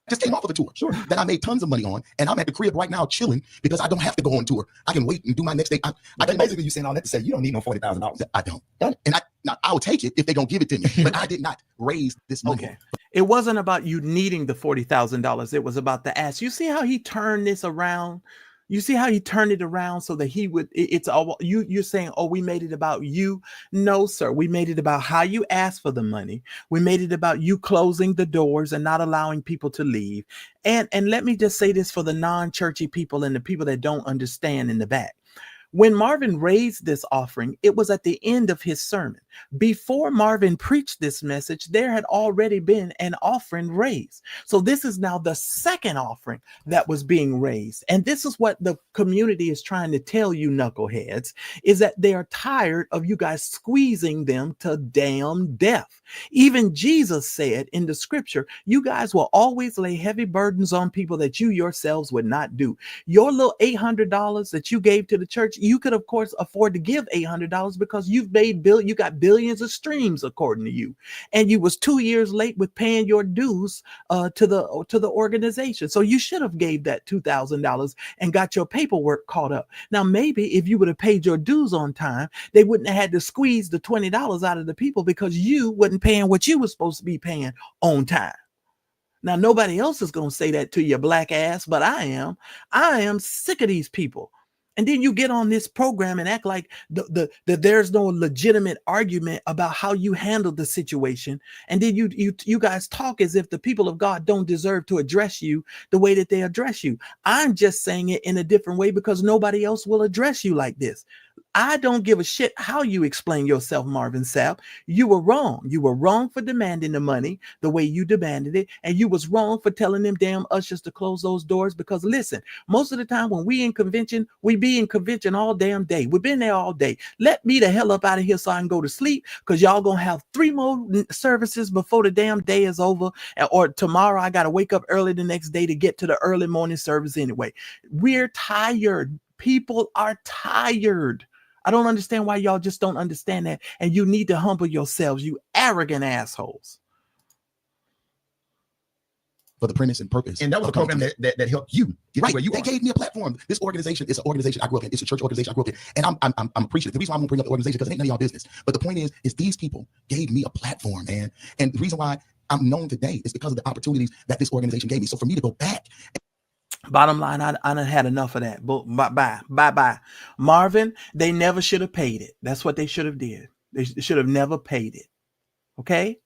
Just came off of a tour, sure, that I made tons of money on, and I'm at the crib right now chilling because I don't have to go on tour. I can wait and do my next day. I can basically you saying all that to say you don't need no $40,000. I don't. And I'll take it if they don't give it to me. But I did not raise this money. Okay. It wasn't about you needing the $40,000. It was about the ask. You see how he turned this around? You see how he turned it around so that he would, it's all you're saying, oh, we made it about you. No, sir. We made it about how you asked for the money. We made it about you closing the doors and not allowing people to leave. And let me just say this for the non-churchy people and the people that don't understand in the back. When Marvin raised this offering, it was at the end of his sermon. Before Marvin preached this message, there had already been an offering raised. So this is now the second offering that was being raised. And this is what the community is trying to tell you, knuckleheads, is that they are tired of you guys squeezing them to damn death. Even Jesus said in the scripture, you guys will always lay heavy burdens on people that you yourselves would not do. Your little $800 that you gave to the church, you could, of course, afford to give $800 because you got billions of streams, according to you. And you was 2 years late with paying your dues to the organization. So you should have gave that $2,000 and got your paperwork caught up. Now, maybe if you would have paid your dues on time, they wouldn't have had to squeeze the $20 out of the people because you wasn't paying what you were supposed to be paying on time. Now, nobody else is going to say that to your black ass, but I am. I am sick of these people. And then you get on this program and act like there's no legitimate argument about how you handled the situation. And then you guys talk as if the people of God don't deserve to address you the way that they address you. I'm just saying it in a different way because nobody else will address you like this. I don't give a shit how you explain yourself, Marvin Sapp. You were wrong. You were wrong for demanding the money the way you demanded it. And you was wrong for telling them damn ushers to close those doors. Because listen, most of the time when we in convention, we be in convention all damn day. We've been there all day. Let me the hell up out of here so I can go to sleep, because y'all gonna have 3 more services before the damn day is over. Or tomorrow I got to wake up early the next day to get to the early morning service anyway. We're tired. People are tired. I don't understand why y'all just don't understand that. And you need to humble yourselves, you arrogant assholes. For the premise and purpose. And that was a program that helped you get right where you they are. gave me a platform. This organization is an organization I grew up in. It's a church organization I grew up in. And I'm appreciative. The reason why I'm gonna bring up the organization, because it ain't none of y'all business. But the point is these people gave me a platform, man. And the reason why I'm known today is because of the opportunities that this organization gave me. So for me to go back. Bottom line, I done had enough of that. Bye. Marvin, they never should have paid it. That's what they should have did. They should have never paid it. Okay?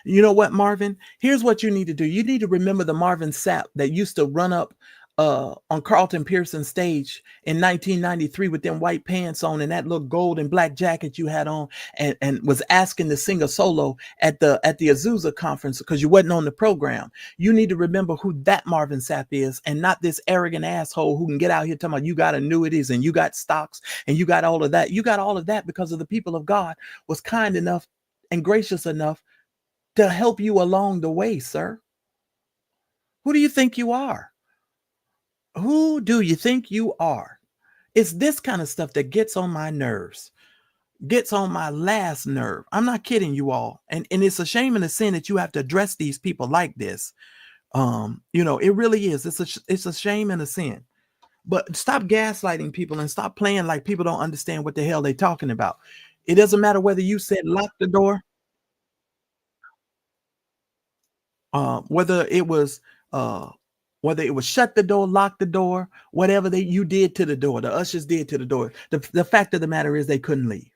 You know what, Marvin? Here's what you need to do. You need to remember the Marvin Sapp that used to run up on Carlton Pearson's stage in 1993 with them white pants on and that little gold and black jacket you had on, and was asking to sing a solo at the Azusa conference because you wasn't on the program. You need to remember who that Marvin Sapp is, and not this arrogant asshole who can get out here talking about you got annuities and you got stocks and you got all of that. You got all of that because of the people of God was kind enough and gracious enough to help you along the way, sir. Who do you think you are? Who do you think you are? It's this kind of stuff that gets on my nerves, gets on my last nerve. I'm not kidding you all. And it's a shame and a sin that you have to address these people like this. You know, it really is. It's a shame and a sin. But stop gaslighting people and stop playing like people don't understand what the hell they're talking about. It doesn't matter whether you said lock the door, whether it was shut the door, lock the door, whatever you did to the door, the ushers did to the door. The fact of the matter is they couldn't leave.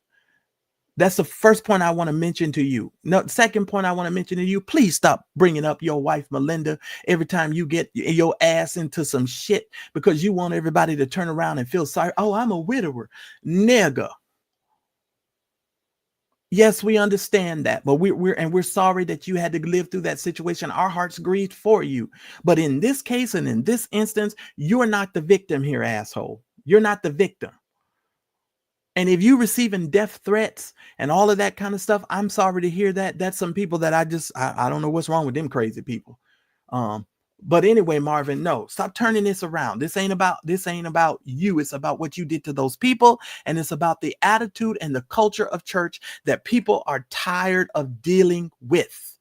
That's the first point I want to mention to you. No, second point I want to mention to you, please stop bringing up your wife, Melinda, every time you get your ass into some shit because you want everybody to turn around and feel sorry. Oh, I'm a widower. Nigga. Yes, we understand that, but we're sorry that you had to live through that situation. Our hearts grieved for you. But in this case and in this instance, you're not the victim here, asshole. You're not the victim. And if you're receiving death threats and all of that kind of stuff, I'm sorry to hear that. That's some people that I don't know what's wrong with them crazy people. But anyway, Marvin, no, stop turning this around. This ain't about you. It's about what you did to those people. And it's about the attitude and the culture of church that people are tired of dealing with.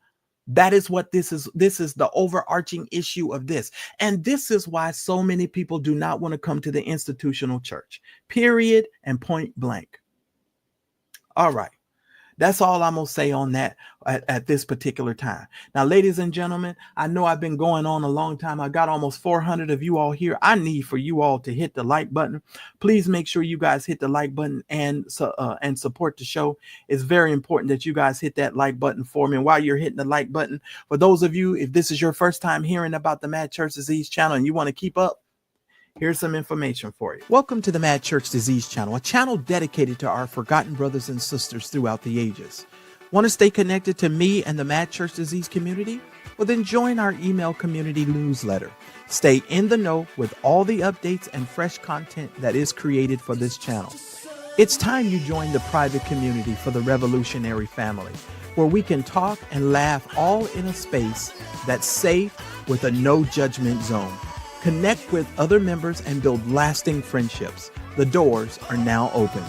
That is what this is. This is the overarching issue of this. And this is why so many people do not want to come to the institutional church, period and point blank. All right. That's all I'm going to say on that at this particular time. Now, ladies and gentlemen, I know I've been going on a long time. I got almost 400 of you all here. I need for you all to hit the like button. Please make sure you guys hit the like button and support the show. It's very important that you guys hit that like button for me. And while you're hitting the like button, for those of you, if this is your first time hearing about the Mad Church Disease channel and you want to keep up, here's some information for you. Welcome to the Mad Church Disease channel, a channel dedicated to our forgotten brothers and sisters throughout the ages. Want to stay connected to me and the Mad Church Disease community? Well, then join our email community newsletter. Stay in the know with all the updates and fresh content that is created for this channel. It's time you join the private community for the revolutionary family, where we can talk and laugh all in a space that's safe with a no judgment zone. Connect with other members and build lasting friendships. The doors are now open.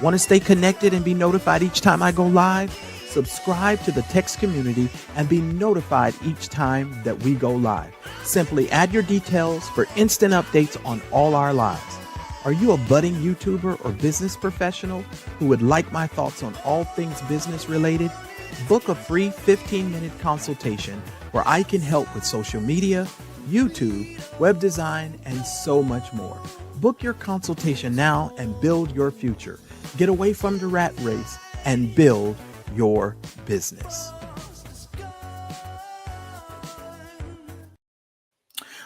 Want to stay connected and be notified each time I go live? Subscribe to the text community and be notified each time that we go live. Simply add your details for instant updates on all our lives. Are you a budding YouTuber or business professional who would like my thoughts on all things business related? Book a free 15-minute consultation where I can help with social media, YouTube, web design, and so much more. Book your consultation now and build your future. Get away from the rat race and build your business.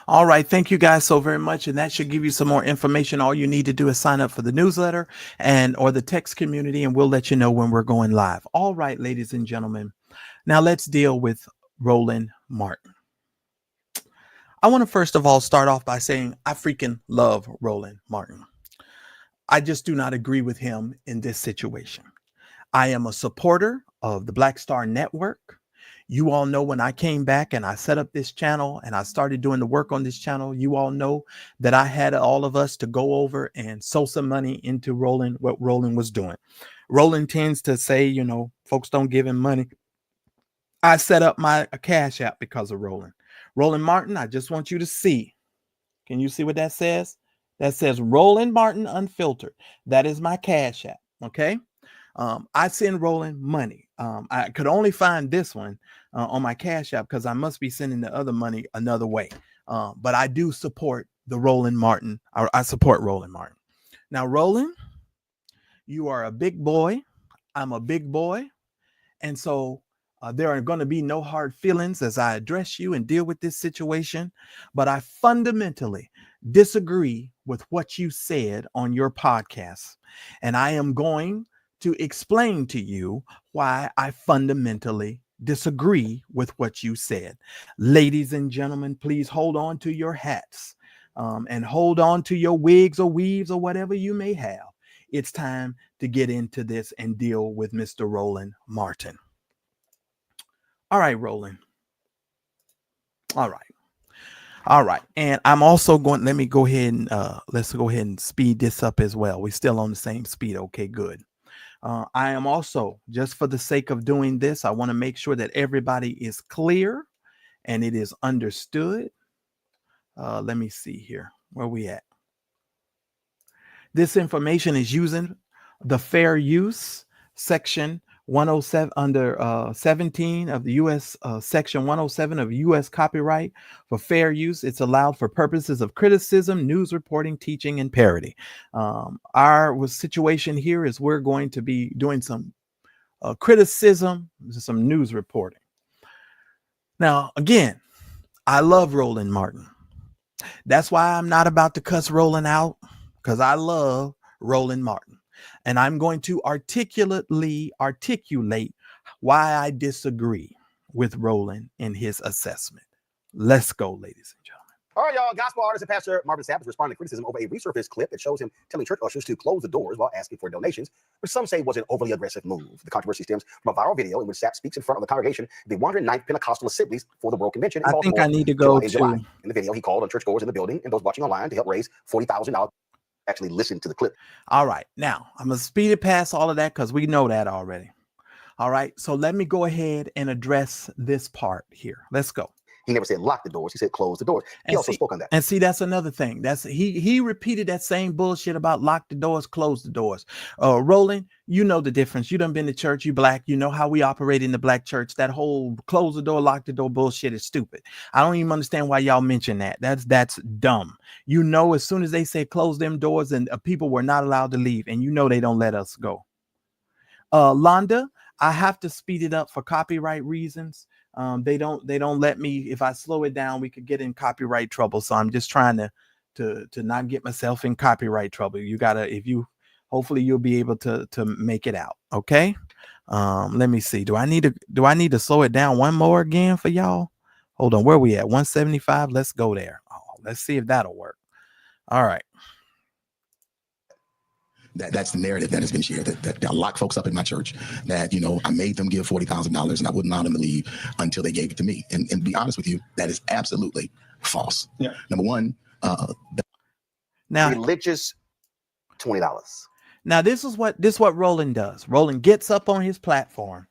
All right. Thank you guys so very much. And that should give you some more information. All you need to do is sign up for the newsletter or the text community, and we'll let you know when we're going live. All right, ladies and gentlemen. Now let's deal with Roland Martin. I want to first of all start off by saying I freaking love Roland Martin. I just do not agree with him in this situation. I am a supporter of the Black Star Network. You all know when I came back and I set up this channel and I started doing the work on this channel, you all know that I had all of us to go over and sow some money into Roland, what Roland was doing. Roland tends to say, you know, folks don't give him money. I set up my Cash App because of Roland. Roland Martin, I just want you to see. Can you see what that says? That says Roland Martin Unfiltered. That is my Cash App. Okay. I send Roland money. I could only find this one on my Cash App because I must be sending the other money another way. But I do support the Roland Martin. I support Roland Martin. Now, Roland, you are a big boy. I'm a big boy. And so there are going to be no hard feelings as I address you and deal with this situation. But I fundamentally disagree with what you said on your podcast. And I am going to explain to you why I fundamentally disagree with what you said. Ladies and gentlemen, please hold on to your hats and hold on to your wigs or weaves or whatever you may have. It's time to get into this and deal with Mr. Roland Martin. All right, Roland. All right. All right. And I'm also going, let me go ahead and let's go ahead and speed this up as well. We're still on the same speed. Okay, good. I am also, just for the sake of doing this, I want to make sure that everybody is clear and it is understood. Let me see here. Where we at? This information is using the fair use section 107 under 17 of the U.S. Section 107 of U.S. copyright for fair use. It's allowed for purposes of criticism, news reporting, teaching, and parody. Our situation here is we're going to be doing some criticism, some news reporting. Now, again, I love Roland Martin. That's why I'm not about to cuss Roland out, because I love Roland Martin. And I'm going to articulate why I disagree with Roland in his assessment. Let's go, ladies and gentlemen. All right, y'all. Gospel artist and pastor Marvin Sapp is responding to criticism over a resurfaced clip that shows him telling church ushers to close the doors while asking for donations, which some say was an overly aggressive move. The controversy stems from a viral video in which Sapp speaks in front of the congregation of the 109th Pentecostal Assemblies for the World Convention. I think I need to go to... July. In the video, he called on churchgoers in the building and those watching online to help raise $40,000. Actually listen to the clip. All right. Now, I'm going to speed it past all of that because we know that already. All right. So let me go ahead and address this part here. Let's go. He never said lock the doors. He said close the doors. He also spoke on that. And see, that's another thing. That's he repeated that same bullshit about lock the doors, close the doors. Roland, you know the difference. You done been to church. You black. You know how we operate in the black church. That whole close the door, lock the door bullshit is stupid. I don't even understand why y'all mention that. That's dumb. You know, as soon as they say close them doors and people were not allowed to leave, and you know they don't let us go. Londa, I have to speed it up for copyright reasons. They don't let me. If I slow it down, we could get in copyright trouble. So I'm just trying to not get myself in copyright trouble. You gotta, hopefully you'll be able to make it out. Okay. Let me see. Do I need to slow it down one more again for y'all? Hold on. Where we at? 175. Let's go there. Oh, let's see if that'll work. All right. That's the narrative that has been shared, that I lock folks up in my church, that, you know, I made them give $40,000 and I wouldn't allow them to leave until they gave it to me. And to be honest with you, that is absolutely false. Yeah. Number one, now religious $20. Now this is what Roland does. Roland gets up on his platform.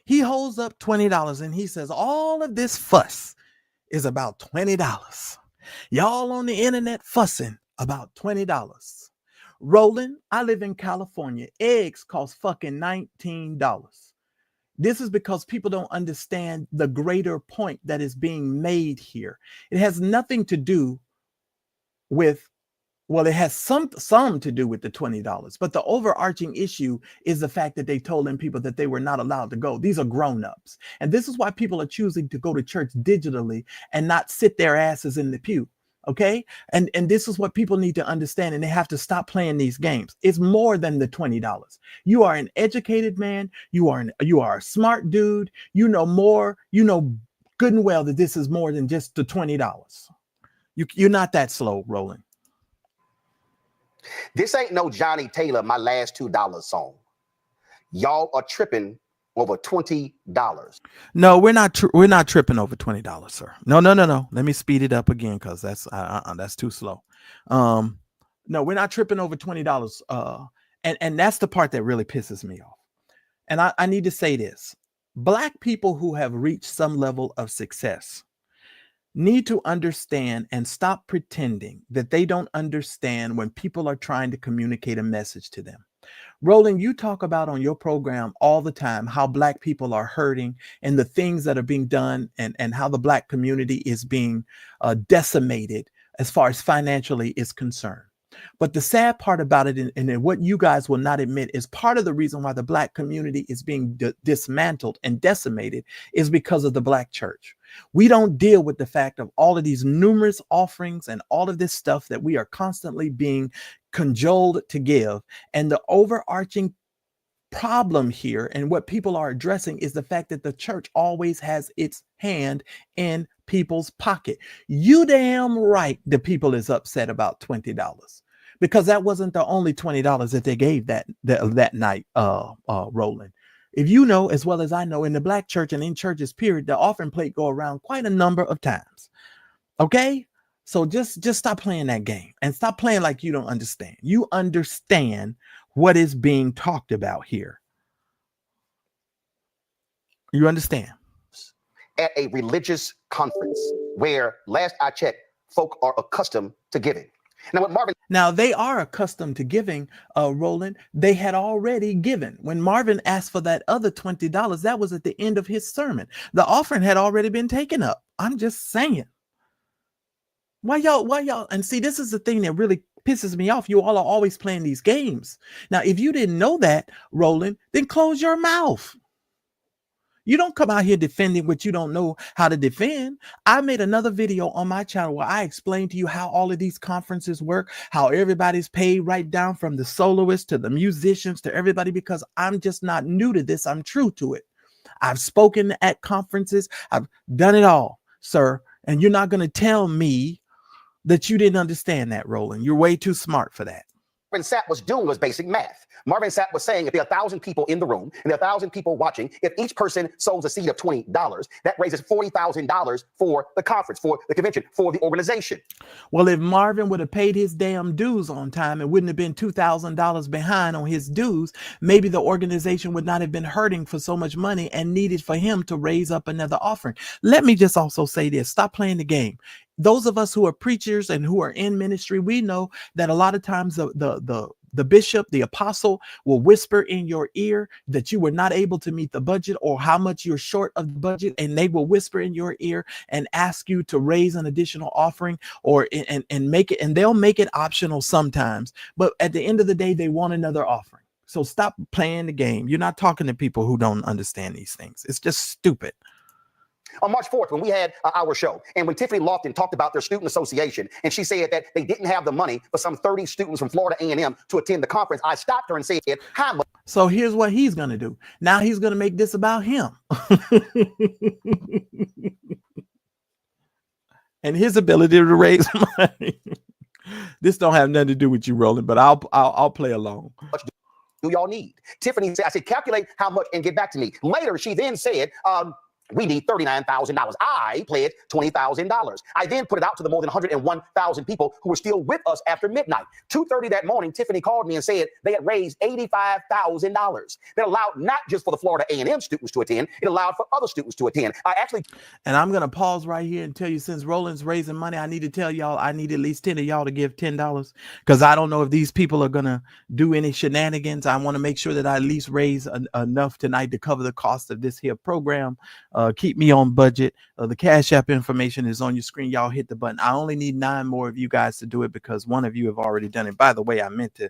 He holds up $20 and he says, all of this fuss is about $20. Y'all on the internet fussing about $20. Roland, I live in California. Eggs cost fucking $19. This is because people don't understand the greater point that is being made here. It has nothing to do with, well, it has some to do with the $20, but the overarching issue is the fact that they told them people that they were not allowed to go. These are grown-ups. And this is why people are choosing to go to church digitally and not sit their asses in the pew. Okay. And this is what people need to understand, and they have to stop playing these games. It's more than the $20. You are an educated man. You are a smart dude. You know more, you know good and well that this is more than just the $20. You're not that slow, Roland. This ain't no Johnny Taylor, my last $2 song. Y'all are tripping over $20. No, we're not tripping over $20, sir. No. Let me speed it up again because that's too slow. No, we're not tripping over $20. And that's the part that really pisses me off. And I need to say this. Black people who have reached some level of success need to understand and stop pretending that they don't understand when people are trying to communicate a message to them. Roland, you talk about on your program all the time how Black people are hurting and the things that are being done and how the Black community is being decimated as far as financially is concerned. But the sad part about it, and what you guys will not admit, is part of the reason why the Black community is being dismantled and decimated is because of the Black church. We don't deal with the fact of all of these numerous offerings and all of this stuff that we are constantly being cajoled to give. And the overarching problem here and what people are addressing is the fact that the church always has its hand in people's pocket. You damn right the people is upset about $20 because that wasn't the only $20 that they gave that night, Roland. If you know, as well as I know, in the Black church and in churches, period, the offering plate go around quite a number of times. Okay? So just stop playing that game and stop playing like you don't understand. You understand what is being talked about here. You understand? At a religious conference where, last I checked, folk are accustomed to giving. Now they are accustomed to giving, Roland. They had already given. When Marvin asked for that other $20, that was at the end of his sermon. The offering had already been taken up. I'm just saying. Why y'all? And see, this is the thing that really pisses me off. You all are always playing these games. Now, if you didn't know that, Roland, then close your mouth. You don't come out here defending what you don't know how to defend. I made another video on my channel where I explained to you how all of these conferences work, how everybody's paid right down from the soloists to the musicians to everybody, because I'm just not new to this. I'm true to it. I've spoken at conferences. I've done it all, sir. And you're not going to tell me that you didn't understand that, Roland. You're way too smart for that. Marvin Sapp was doing was basic math. Marvin Sapp was saying if there are 1,000 people in the room and there are 1,000 people watching, if each person sows a seed of $20, that raises $40,000 for the conference, for the convention, for the organization. Well, if Marvin would have paid his damn dues on time and wouldn't have been $2,000 behind on his dues, maybe the organization would not have been hurting for so much money and needed for him to raise up another offering. Let me just also say this. Stop playing the game. Those of us who are preachers and who are in ministry, we know that a lot of times the bishop, the apostle will whisper in your ear that you were not able to meet the budget or how much you're short of the budget. And they will whisper in your ear and ask you to raise an additional offering or and make it. And they'll make it optional sometimes. But at the end of the day, they want another offering. So stop playing the game. You're not talking to people who don't understand these things. It's just stupid. On March 4th, when we had our show, and when Tiffany Lofton talked about their student association, and she said that they didn't have the money for some 30 students from Florida A&M to attend the conference, I stopped her and said, how much? So here's what he's going to do. Now he's going to make this about him. And his ability to raise money. This don't have nothing to do with you, Roland, but I'll play along. Do y'all need? Tiffany said, I said, calculate how much and get back to me. Later, she then said, we need $39,000. I pledged $20,000. I then put it out to the more than 101,000 people who were still with us after midnight. 2:30 that morning, Tiffany called me and said they had raised $85,000. That allowed not just for the Florida A&M students to attend, it allowed for other students to attend. And I'm going to pause right here and tell you, since Roland's raising money, I need to tell y'all, I need at least 10 of y'all to give $10 because I don't know if these people are going to do any shenanigans. I want to make sure that I at least raise enough tonight to cover the cost of this here program. Keep me on budget. The Cash App information is on your screen. Y'all hit the button. I only need 9 more of you guys to do it because one of you have already done it. By the way, I meant to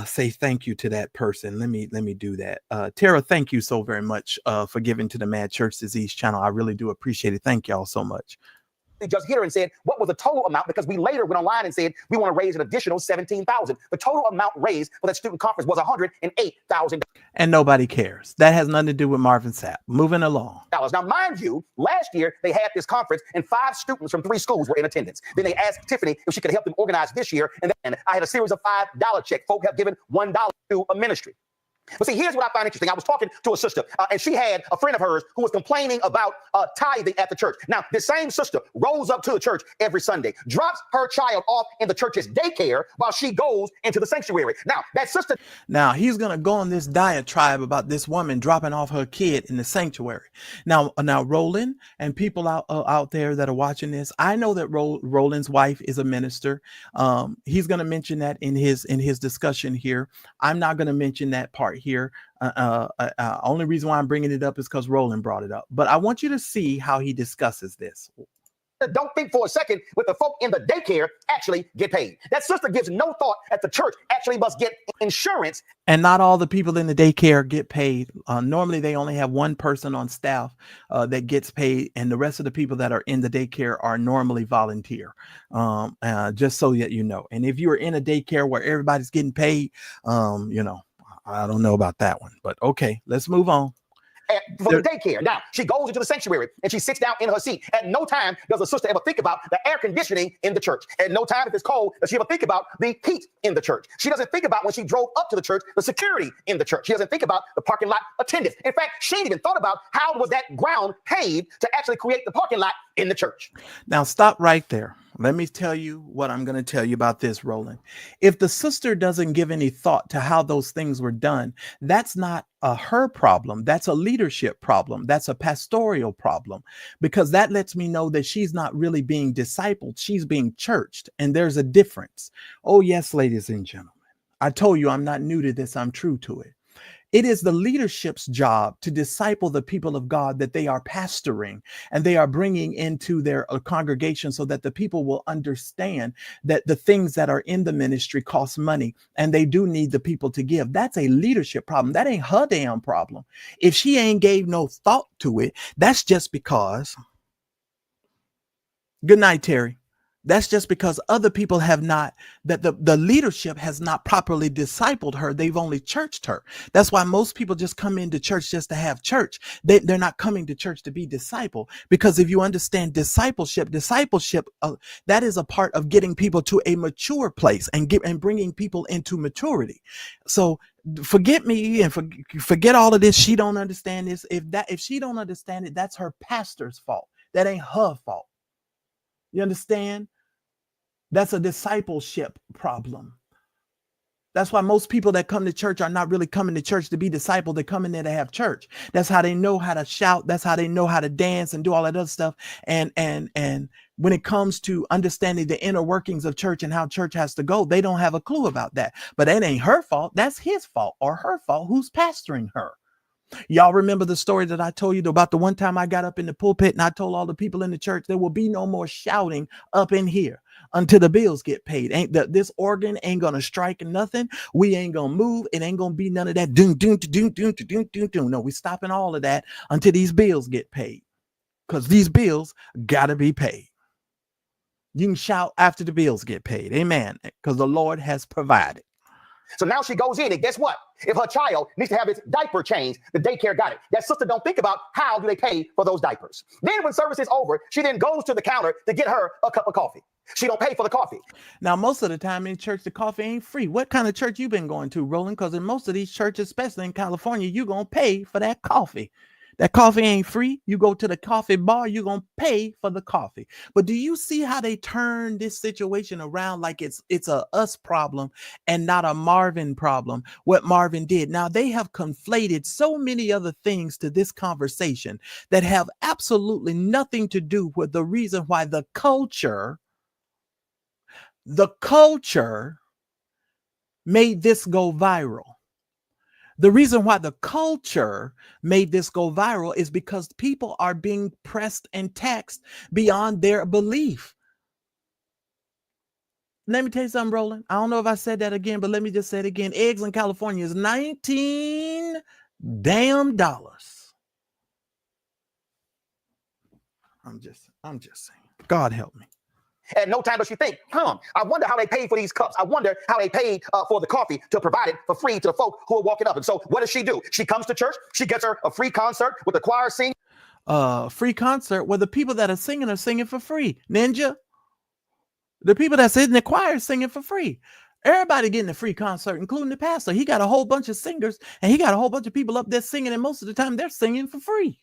say thank you to that person. Let me do that. Tara, thank you so very much for giving to the Mad Church Disease channel. I really do appreciate it. Thank y'all so much. Just hit her and said, what was the total amount? Because we later went online and said, we want to raise an additional $17,000. The total amount raised for that student conference was $108,000. And nobody cares. That has nothing to do with Marvin Sapp. Moving along. Now, mind you, last year they had this conference and 5 students from 3 schools were in attendance. Then they asked Tiffany if she could help them organize this year. And then I had a series of $5 checks. Folk have given $1 to a ministry. But see, here's what I find interesting. I was talking to a sister, and she had a friend of hers who was complaining about tithing at the church. Now, this same sister rolls up to the church every Sunday, drops her child off in the church's daycare while she goes into the sanctuary. Now, that sister. Now, he's going to go on this diatribe about this woman dropping off her kid in the sanctuary. Now, Roland and people out there that are watching this, I know that Roland's wife is a minister. He's going to mention that in his discussion here. I'm not going to mention that part here. Only reason why I'm bringing it up is because Roland brought it up. But I want you to see how he discusses this. Don't think for a second with the folk in the daycare actually get paid. That sister gives no thought that the church actually must get insurance. And not all the people in the daycare get paid. Normally, they only have one person on staff that gets paid, and the rest of the people that are in the daycare are normally volunteer. Just so that you know. And if you are in a daycare where everybody's getting paid, I don't know about that one. But okay, let's move on. For the daycare. Now, she goes into the sanctuary and she sits down in her seat. At no time does a sister ever think about the air conditioning in the church. At no time, if it's cold, does she ever think about the heat in the church. She doesn't think about when she drove up to the church, the security in the church. She doesn't think about the parking lot attendants. In fact, she ain't even thought about how was that ground paved to actually create the parking lot in the church. Now, stop right there. Let me tell you what I'm going to tell you about this, Roland. If the sister doesn't give any thought to how those things were done, that's not her problem. That's a leadership problem. That's a pastoral problem, because that lets me know that she's not really being discipled. She's being churched, and there's a difference. Oh, yes, ladies and gentlemen. I told you I'm not new to this. I'm true to it. It is the leadership's job to disciple the people of God that they are pastoring and they are bringing into their congregation, so that the people will understand that the things that are in the ministry cost money and they do need the people to give. That's a leadership problem. That ain't her damn problem. If she ain't gave no thought to it, that's just because. Good night, Terry. That's just because other people have not, that the leadership has not properly discipled her. They've only churched her. That's why most people just come into church just to have church. They're not coming to church to be discipled. Because if you understand discipleship, that is a part of getting people to a mature place and bringing people into maturity. So forget me and forget all of this. She don't understand this. If she don't understand it, that's her pastor's fault. That ain't her fault. You understand? That's a discipleship problem. That's why most people that come to church are not really coming to church to be discipled. They come in there to have church. That's how they know how to shout. That's how they know how to dance and do all that other stuff. And when it comes to understanding the inner workings of church and how church has to go, they don't have a clue about that. But that ain't her fault. That's his fault or her fault who's pastoring her. Y'all remember the story that I told you about the one time I got up in the pulpit and I told all the people in the church, there will be no more shouting up in here until the bills get paid. This organ ain't gonna strike nothing. We ain't gonna move. It ain't gonna be none of that. No, we stopping all of that until these bills get paid, because these bills gotta be paid. You can shout after the bills get paid. Amen. Because the Lord has provided. So now she goes in, and guess what? If her child needs to have its diaper changed, the daycare got it. That sister don't think about how do they pay for those diapers. Then when service is over, she then goes to the counter to get her a cup of coffee. She don't pay for the coffee. Now, most of the time in church, the coffee ain't free. What kind of church you been going to, Roland? Because in most of these churches, especially in California, you're going to pay for that coffee. That coffee ain't free. You go to the coffee bar, you're going to pay for the coffee. But do you see how they turn this situation around like it's a us problem and not a Marvin problem, what Marvin did? Now, they have conflated so many other things to this conversation that have absolutely nothing to do with the reason why the culture made this go viral. The reason why the culture made this go viral is because people are being pressed and taxed beyond their belief. Let me tell you something, Roland. I don't know if I said that again, but let me just say it again. Eggs in California is $19 damn. I'm just saying. God help me. At no time does she think, I wonder how they paid for these cups. I wonder how they paid for the coffee to provide it for free to the folk who are walking up. And so what does she do? She comes to church. She gets her a free concert with the choir singing. Free concert where the people that are singing for free. Ninja. The people that's in the choir are singing for free. Everybody getting a free concert, including the pastor. He got a whole bunch of singers and he got a whole bunch of people up there singing, and most of the time they're singing for free.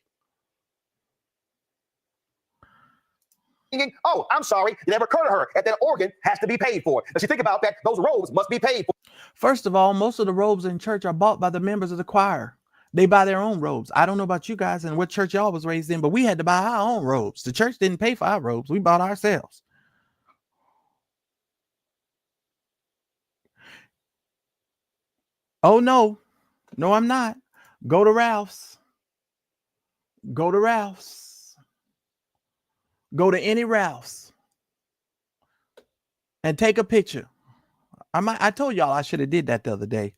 Oh, I'm sorry. It never occurred to her that that organ has to be paid for. Does she think about that? Those robes must be paid for. First of all, most of the robes in church are bought by the members of the choir. They buy their own robes. I don't know about you guys and what church y'all was raised in, but we had to buy our own robes. The church didn't pay for our robes. We bought ourselves. Oh, no. No, I'm not. Go to Ralph's. Go to Ralph's. Go to any Ralph's and take a picture. I told y'all I should have did that the other day.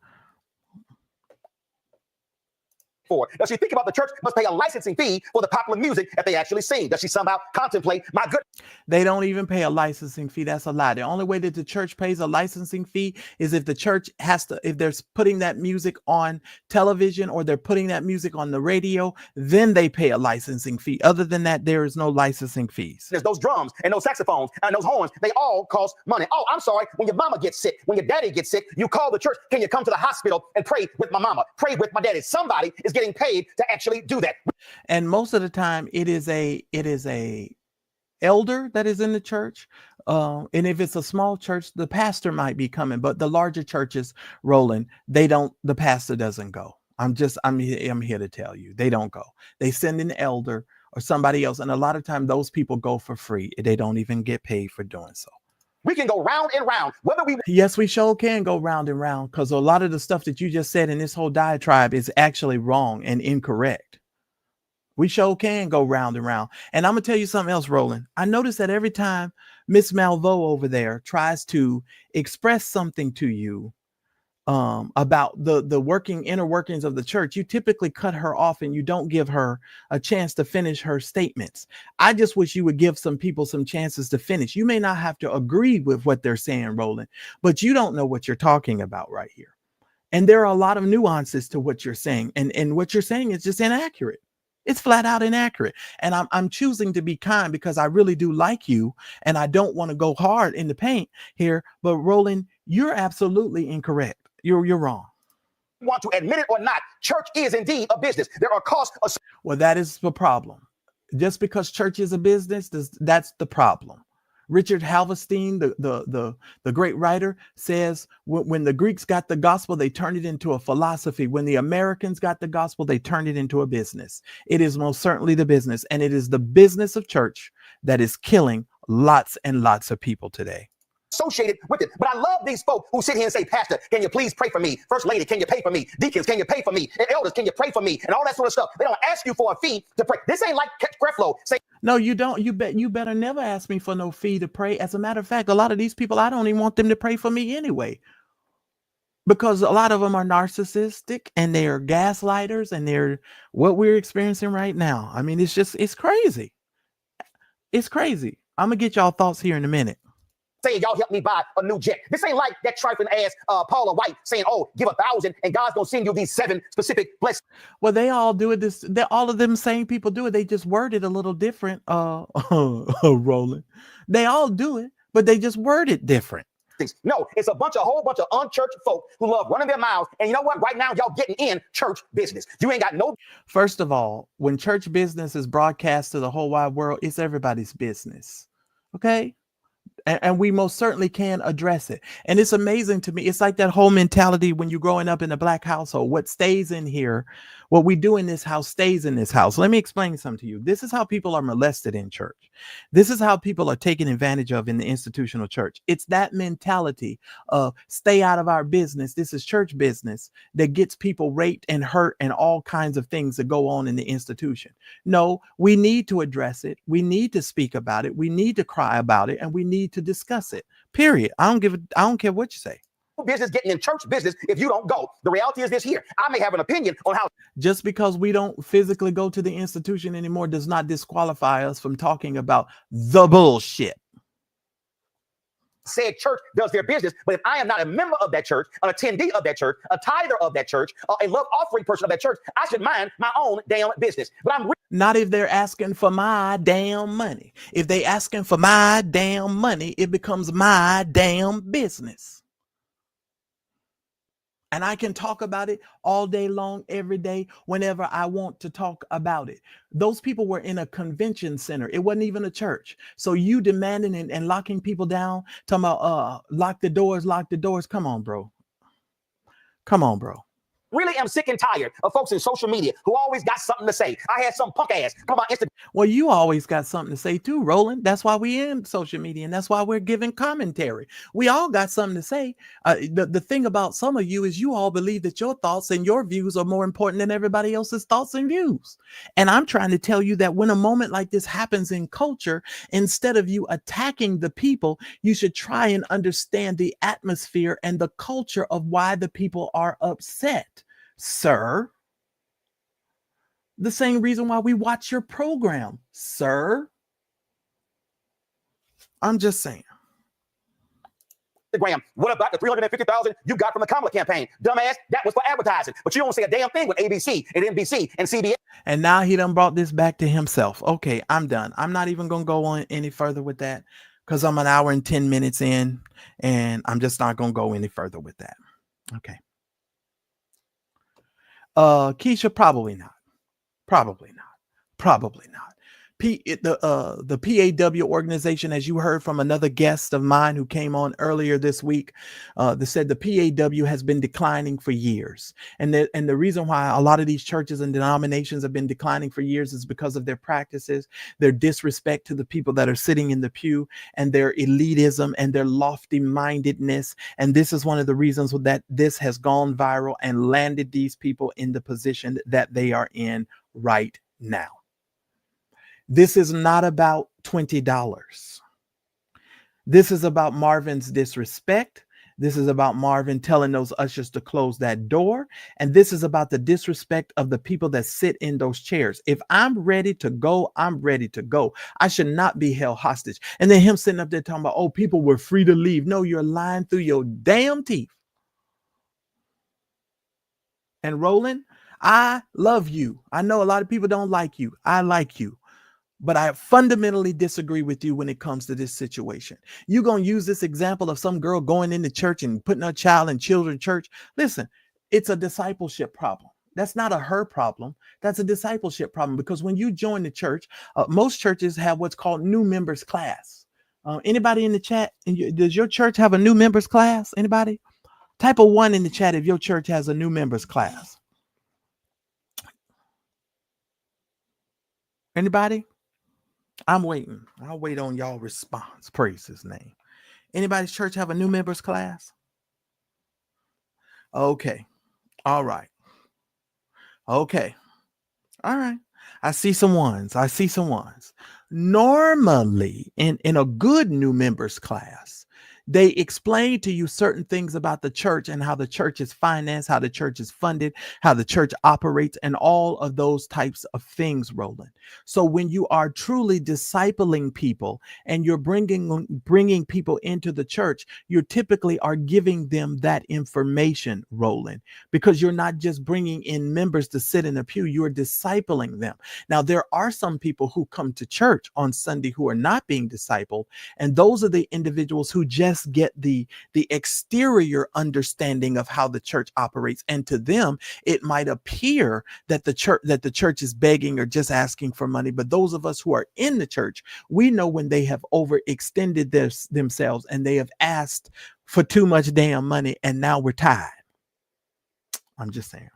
Does she think about the church must pay a licensing fee for the popular music that they actually sing? Does she somehow contemplate, my good? They don't even pay a licensing fee. That's a lie. The only way that the church pays a licensing fee is if the church has to, if they're putting that music on television or they're putting that music on the radio, then they pay a licensing fee. Other than that, there is no licensing fees. There's those drums and those saxophones and those horns. They all cost money. Oh, I'm sorry. When your mama gets sick, when your daddy gets sick, you call the church. Can you come to the hospital and pray with my mama? Pray with my daddy. Somebody is getting paid to actually do that. And most of the time it is a elder that is in the church. And if it's a small church, the pastor might be coming, but the larger churches, Roland, the pastor doesn't go. I'm here to tell you, they don't go. They send an elder or somebody else. And a lot of times those people go for free. They don't even get paid for doing so. We can go round and round, whether we... Yes, we sure can go round and round, because a lot of the stuff that you just said in this whole diatribe is actually wrong and incorrect. We sure can go round and round. And I'm going to tell you something else, Roland. I noticed that every time Miss Malvo over there tries to express something to you about the inner workings of the church, you typically cut her off and you don't give her a chance to finish her statements. I just wish you would give some people some chances to finish. You may not have to agree with what they're saying, Roland, but you don't know what you're talking about right here. And there are a lot of nuances to what you're saying. And what you're saying is just inaccurate. It's flat out inaccurate. And I'm choosing to be kind because I really do like you. And I don't want to go hard in the paint here. But Roland, you're absolutely incorrect. You're wrong. Want to admit it or not, church is indeed a business. There are costs. Well, that is the problem. Just because church is a business, that's the problem. Richard Halverstein, the great writer, says when the Greeks got the gospel, they turned it into a philosophy. When the Americans got the gospel, they turned it into a business. It is most certainly the business, and it is the business of church that is killing lots and lots of people today. Associated with it. But I love these folks who sit here and say, Pastor, can you please pray for me? First lady, can you pay for me? Deacons, can you pay for me? And elders, can you pray for me? And all that sort of stuff. They don't ask you for a fee to pray. This ain't like Creflo. Say, no, you don't. You better never ask me for no fee to pray. As a matter of fact, a lot of these people, I don't even want them to pray for me anyway, because a lot of them are narcissistic and they're gaslighters, and they're what we're experiencing right now. I mean, it's crazy. It's crazy. I'm gonna get y'all thoughts here in a minute. Saying y'all help me buy a new jet. This ain't like that trifling ass Paula White saying, oh, give 1,000 and God's gonna send you these 7 specific blessings. Well, they all do it. All of them same people do it. They just word it a little different. Roland, they all do it, but they just word it different. No, it's a whole bunch of unchurched folk who love running their mouths. And you know what? Right now, y'all getting in church business. You ain't got no. First of all, when church business is broadcast to the whole wide world, it's everybody's business. Okay. And we most certainly can address it. And it's amazing to me. It's like that whole mentality when you're growing up in a black household. What stays in here, what we do in this house stays in this house. Let me explain something to you. This is how people are molested in church. This is how people are taken advantage of in the institutional church. It's that mentality of stay out of our business. This is church business that gets people raped and hurt and all kinds of things that go on in the institution. No, we need to address it. We need to speak about it. We need to cry about it, and we need to discuss it. Period. I don't care what you say. Business getting in church business if you don't go. The reality is this here. I may have an opinion on how. Just because we don't physically go to the institution anymore does not disqualify us from talking about the bullshit. Said church does their business, but if I am not a member of that church, an attendee of that church, a tither of that church, a love offering person of that church, I should mind my own damn business. But I'm not if they're asking for my damn money. If they asking for my damn money, it becomes my damn business. And I can talk about it all day long, every day, whenever I want to talk about it. Those people were in a convention center. It wasn't even a church. So you demanding and locking people down, talking about lock the doors, lock the doors. Come on, bro. Come on, bro. Really am sick and tired of folks in social media who always got something to say. I had some punk ass come on Instagram. Well, you always got something to say too, Roland. That's why we in social media, and that's why we're giving commentary. We all got something to say. The thing about some of you is you all believe that your thoughts and your views are more important than everybody else's thoughts and views. And I'm trying to tell you that when a moment like this happens in culture, instead of you attacking the people, you should try and understand the atmosphere and the culture of why the people are upset, sir. The same reason why we watch your program, sir. I'm just saying. What about the 350,000 you got from the Kamala campaign? Dumbass, that was for advertising. But you don't say a damn thing with ABC and NBC and CBS. And now he done brought this back to himself. Okay, I'm done. I'm not even going to go on any further with that because I'm an hour and 10 minutes in, and I'm just not going to go any further with that. Okay. Keisha, probably not. Probably not. Probably not. The PAW organization, as you heard from another guest of mine who came on earlier this week, they said the PAW has been declining for years. And the reason why a lot of these churches and denominations have been declining for years is because of their practices, their disrespect to the people that are sitting in the pew, and their elitism and their lofty mindedness. And this is one of the reasons that this has gone viral and landed these people in the position that they are in right now. This is not about $20. This is about Marvin's disrespect. This is about Marvin telling those ushers to close that door. And this is about the disrespect of the people that sit in those chairs. If I'm ready to go, I'm ready to go. I should not be held hostage. And then him sitting up there talking about, oh, people were free to leave. No, you're lying through your damn teeth. And Roland, I love you. I know a lot of people don't like you. I like you. But I fundamentally disagree with you when it comes to this situation. You're going to use this example of some girl going into church and putting her child in children's church. Listen, it's a discipleship problem. That's not a her problem. That's a discipleship problem, because when you join the church, most churches have what's called new members class. Anybody in the chat? Does your church have a new members class? Anybody? Type a 1 in the chat if your church has a new members class. Anybody? I'm waiting. I'll wait on y'all response. Praise his name. Anybody's church have a new members class? Okay. All right. Okay. All right. I see some ones. Normally, in a good new members class, they explain to you certain things about the church and how the church is financed, how the church is funded, how the church operates, and all of those types of things, Roland. So when you are truly discipling people and you're bringing people into the church, you typically are giving them that information, Roland, because you're not just bringing in members to sit in a pew, you're discipling them. Now, there are some people who come to church on Sunday who are not being discipled, and those are the individuals who just get the exterior understanding of how the church operates, and to them it might appear that the church is begging or just asking for money. But those of us who are in the church, we know when they have overextended themselves and they have asked for too much damn money, and now we're tired. I'm just saying.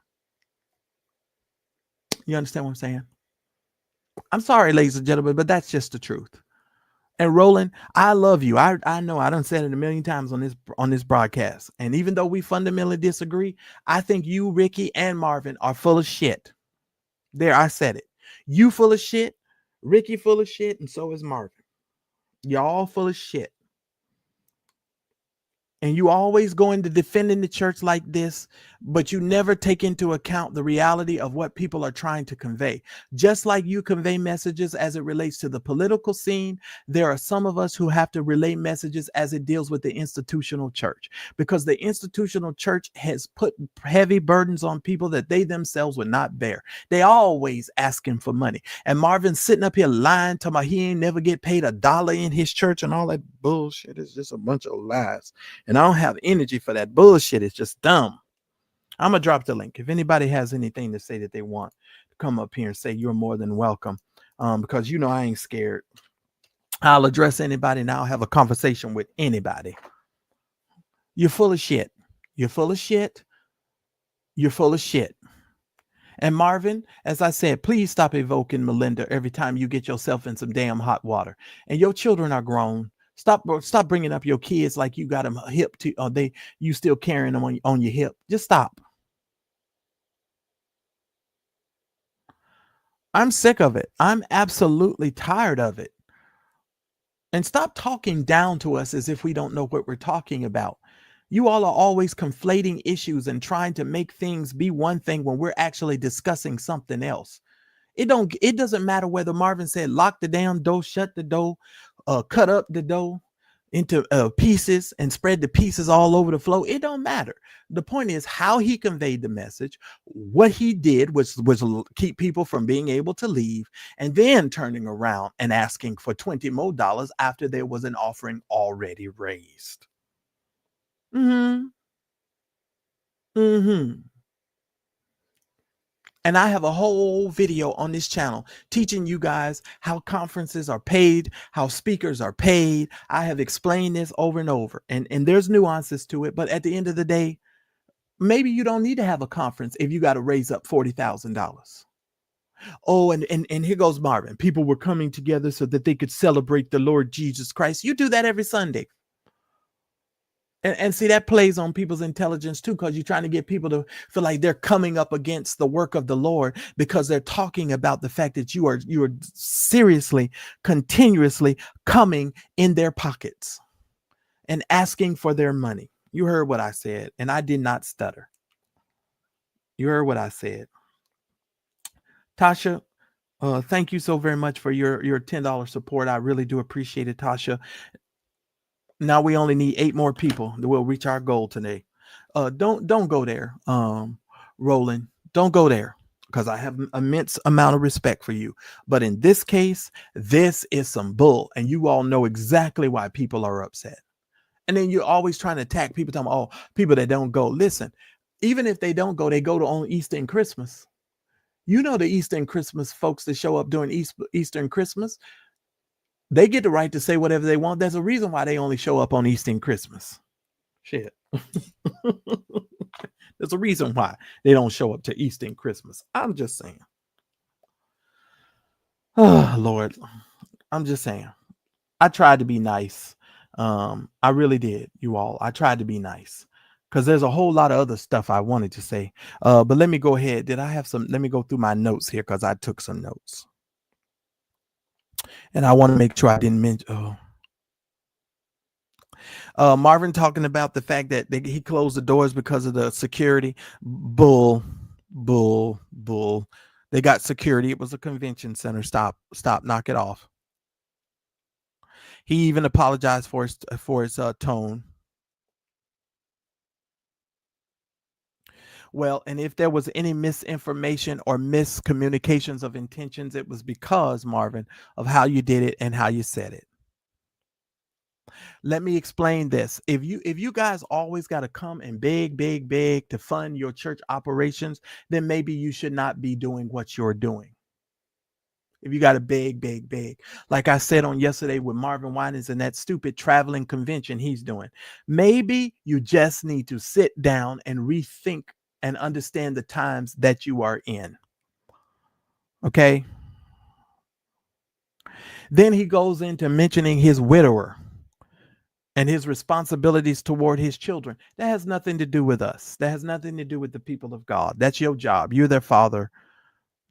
You understand what I'm saying? I'm sorry, ladies and gentlemen, but that's just the truth. And Roland, I love you. I know I done said it a million times on this broadcast. And even though we fundamentally disagree, I think you, Rickey, and Marvin are full of shit. There, I said it. You full of shit, Rickey full of shit, and so is Marvin. You're all full of shit. And you always go into defending the church like this, but you never take into account the reality of what people are trying to convey. Just like you convey messages as it relates to the political scene, there are some of us who have to relay messages as it deals with the institutional church, because the institutional church has put heavy burdens on people that they themselves would not bear. They always asking for money. And Marvin's sitting up here lying, talking about he ain't never get paid $1 in his church and all that bullshit. Is just a bunch of lies. And I don't have energy for that bullshit. It's just dumb. I'm going to drop the link. If anybody has anything to say that they want to come up here and say, you're more than welcome. Because you know I ain't scared. I'll address anybody and I'll have a conversation with anybody. You're full of shit. You're full of shit. You're full of shit. And Marvin, as I said, please stop evoking Melinda every time you get yourself in some damn hot water. And your children are grown. Stop bringing up your kids like you got them hip to, or you still carrying them on your hip. Just stop. I'm sick of it. I'm absolutely tired of it. And stop talking down to us as if we don't know what we're talking about. You all are always conflating issues and trying to make things be one thing when we're actually discussing something else. It doesn't matter whether Marvin said lock the damn door, shut the door, cut up the dough into pieces and spread the pieces all over the floor. It don't matter. The point is how he conveyed the message. What he did was keep people from being able to leave, and then turning around and asking for $20 more after there was an offering already raised. And I have a whole video on this channel teaching you guys how conferences are paid, how speakers are paid. I have explained this over and over, and there's nuances to it. But at the end of the day, maybe you don't need to have a conference if you got to raise up $40,000. Oh, and here goes Marvin. People were coming together so that they could celebrate the Lord Jesus Christ. You do that every Sunday. And see, that plays on people's intelligence too, because you're trying to get people to feel like they're coming up against the work of the Lord because they're talking about the fact that you are seriously, continuously coming in their pockets and asking for their money. You heard what I said, and I did not stutter. You heard what I said. Tasha, thank you so very much for your $10 support. I really do appreciate it, Tasha. Now we only need 8 more people that will reach our goal today. Don't go there, Roland. Don't go there, because I have an immense amount of respect for you. But in this case, this is some bull, and you all know exactly why people are upset. And then you're always trying to attack people, talking, oh, people that don't go. Listen, even if they don't go, they go to on Easter and Christmas. You know the Easter and Christmas folks that show up during Easter and Christmas. They get the right to say whatever they want. There's a reason why they only show up on Easter and Christmas. Shit. There's a reason why they don't show up to Easter and Christmas. I'm just saying. Oh, Lord. I'm just saying. I tried to be nice. I really did, you all. I tried to be nice because there's a whole lot of other stuff I wanted to say. But let me go ahead. Let me go through my notes here because I took some notes. And I want to make sure I didn't mention. Marvin talking about the fact that he closed the doors because of the security. Bull. They got security. It was a convention center. Stop, knock it off. He even apologized for his tone. Well, and if there was any misinformation or miscommunications of intentions, it was because, Marvin, of how you did it and how you said it. Let me explain this. If you guys always got to come and beg to fund your church operations, then maybe you should not be doing what you're doing. If you got to beg. Like I said on yesterday with Marvin Winans and that stupid traveling convention he's doing, maybe you just need to sit down and rethink and understand the times that you are in. Okay. Then he goes into mentioning his widower and his responsibilities toward his children. That has nothing to do with us. That has nothing to do with the people of God. That's your job. You're their father.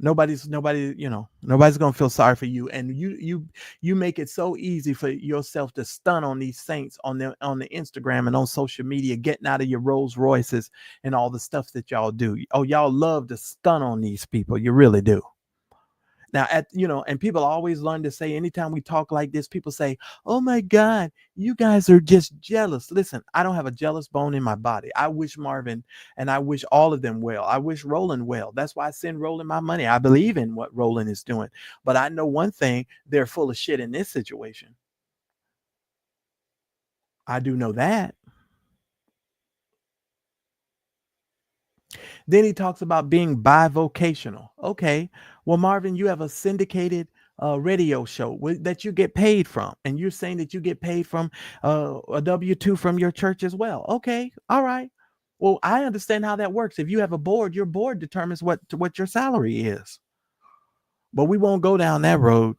Nobody's gonna feel sorry for you. And you make it so easy for yourself to stun on these saints on the Instagram and on social media, getting out of your Rolls Royces and all the stuff that y'all do. Oh, y'all love to stun on these people. You really do. Now, and people always learn to say, anytime we talk like this, people say, oh my God, you guys are just jealous. Listen, I don't have a jealous bone in my body. I wish Marvin and I wish all of them well. I wish Roland well. That's why I send Roland my money. I believe in what Roland is doing. But I know one thing, they're full of shit in this situation. I do know that. Then he talks about being bivocational. Okay, well, Marvin, you have a syndicated radio show that you get paid from, and you're saying that you get paid from a W-2 from your church as well. Okay, all right. Well, I understand how that works. If you have a board, your board determines what your salary is. But we won't go down that road,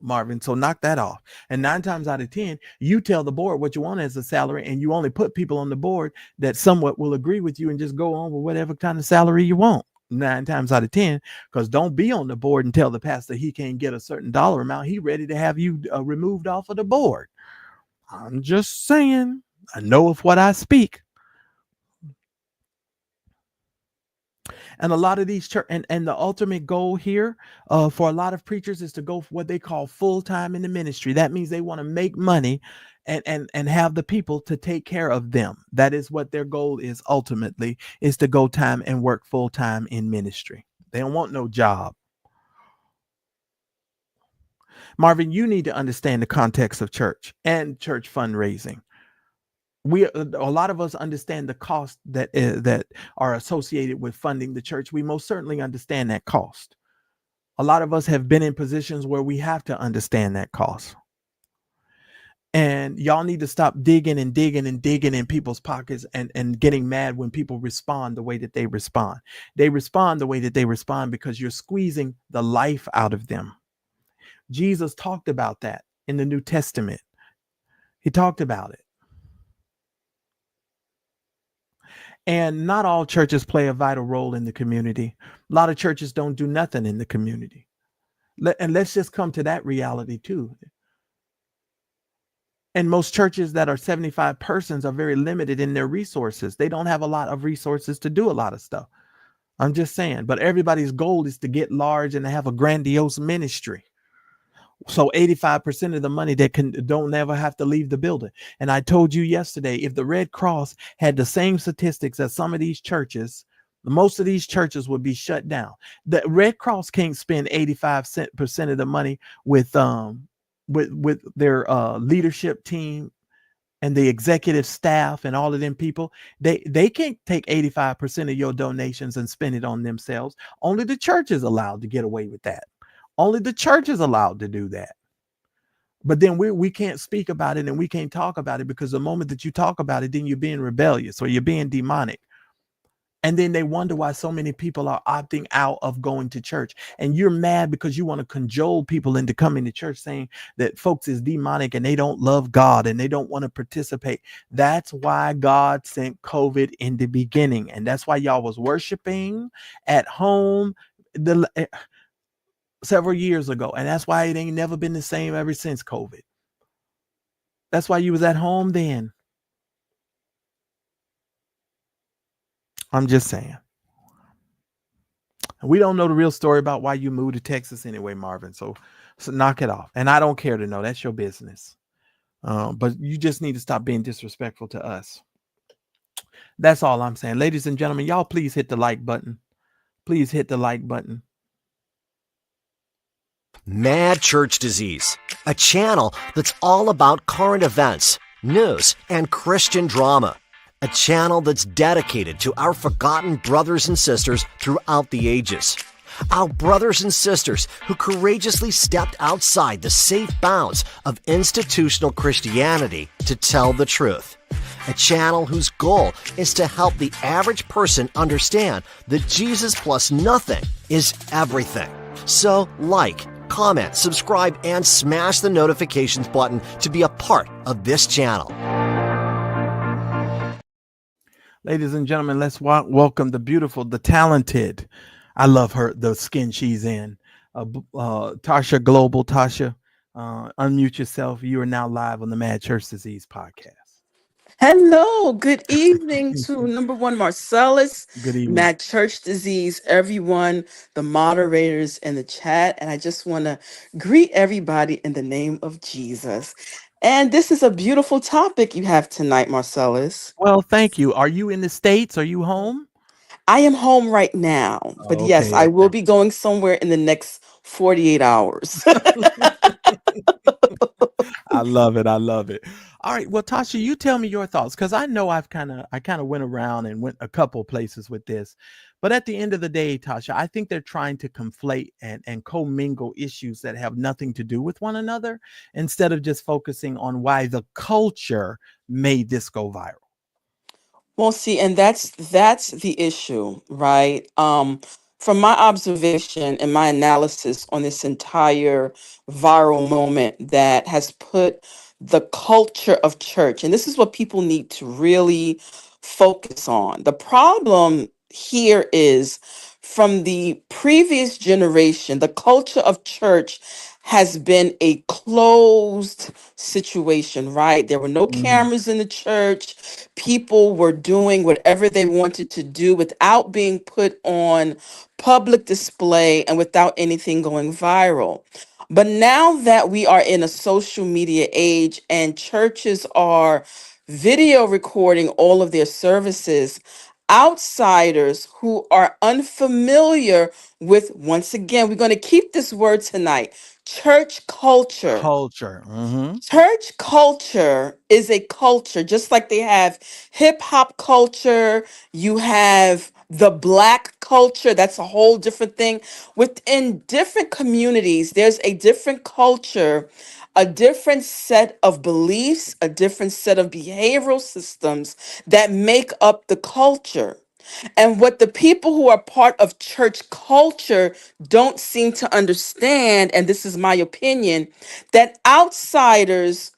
Marvin. So knock that off. And 9 times out of 10, you tell the board what you want as a salary, and you only put people on the board that somewhat will agree with you and just go on with whatever kind of salary you want. 9 times out of 10, because don't be on the board and tell the pastor he can't get a certain dollar amount. He ready to have you removed off of the board. I'm just saying, I know of what I speak. And a lot of these church and the ultimate goal here for a lot of preachers is to go for what they call full-time in the ministry. That means they want to make money and have the people to take care of them. That is what their goal is ultimately, is to go time and work full-time in ministry. They don't want no job. Marvin, you need to understand the context of church and church fundraising. A lot of us understand the cost that are associated with funding the church. We most certainly understand that cost. A lot of us have been in positions where we have to understand that cost. And y'all need to stop digging and digging and digging in people's pockets and getting mad when people respond the way that they respond. They respond the way that they respond because you're squeezing the life out of them. Jesus talked about that in the New Testament. He talked about it. And not all churches play a vital role in the community. A lot of churches don't do nothing in the community. And let's just come to that reality too. And most churches that are 75 persons are very limited in their resources. They don't have a lot of resources to do a lot of stuff. I'm just saying, but everybody's goal is to get large and to have a grandiose ministry. So 85% of the money that don't never have to leave the building. And I told you yesterday, if the Red Cross had the same statistics as some of these churches, most of these churches would be shut down. The Red Cross can't spend 85% of the money with their leadership team and the executive staff and all of them people. They can't take 85% of your donations and spend it on themselves. Only the church is allowed to get away with that. Only the church is allowed to do that. But then we can't speak about it and we can't talk about it, because the moment that you talk about it, then you're being rebellious or you're being demonic. And then they wonder why so many people are opting out of going to church. And you're mad because you want to cajole people into coming to church, saying that folks is demonic and they don't love God and they don't want to participate. That's why God sent COVID in the beginning. And that's why y'all was worshiping at home several years ago. And that's why it ain't never been the same ever since COVID. That's why you was at home then. I'm just saying. We don't know the real story about why you moved to Texas anyway, Marvin. So knock it off. And I don't care to know. That's your business. But you just need to stop being disrespectful to us. That's all I'm saying. Ladies and gentlemen, y'all please hit the like button. Please hit the like button. Mad Church Disease, a channel that's all about current events, news, and Christian drama. A channel that's dedicated to our forgotten brothers and sisters throughout the ages. Our brothers and sisters who courageously stepped outside the safe bounds of institutional Christianity to tell the truth. A channel whose goal is to help the average person understand that Jesus plus nothing is everything. So like, comment, subscribe, and smash the notifications button to be a part of this channel. Ladies and gentlemen, let's welcome the beautiful, the talented. I love her, the skin she's in. Tasha Global. Tasha, unmute yourself. You are now live on the Mad Church Disease podcast. Hello, good evening to number one Marcellus, Good evening. Mad Church Disease, everyone, the moderators in the chat. And I just want to greet everybody in the name of Jesus. And this is a beautiful topic you have tonight, Marcellus. Well, thank you. Are you in the States? Are you home? I am home right now, but yes, Okay. I will be going somewhere in the next 48 hours. I love it. I love it. All right. Well, Tasha, you tell me your thoughts, because I know I kind of went around and went a couple places with this, But at the end of the day, Tasha, I think they're trying to conflate and commingle issues that have nothing to do with one another instead of just focusing on why the culture made this go viral. Well, see, and that's the issue, right? From my observation and my analysis on this entire viral moment that has put the culture of church, and this is what people need to really focus on. The problem here is from the previous generation, the culture of church has been a closed situation, right? There were no Mhm. cameras in the church. People were doing whatever they wanted to do without being put on public display and without anything going viral. But now that we are in a social media age and churches are video recording all of their services, outsiders who are unfamiliar with, once again, we're going to keep this word tonight, church culture. Culture. Hmm. Church culture is a culture, just like they have hip hop culture, you have the black culture, that's a whole different thing. Within different communities, there's a different culture, a different set of beliefs, a different set of behavioral systems that make up the culture. And what the people who are part of church culture don't seem to understand, and this is my opinion, that outsiders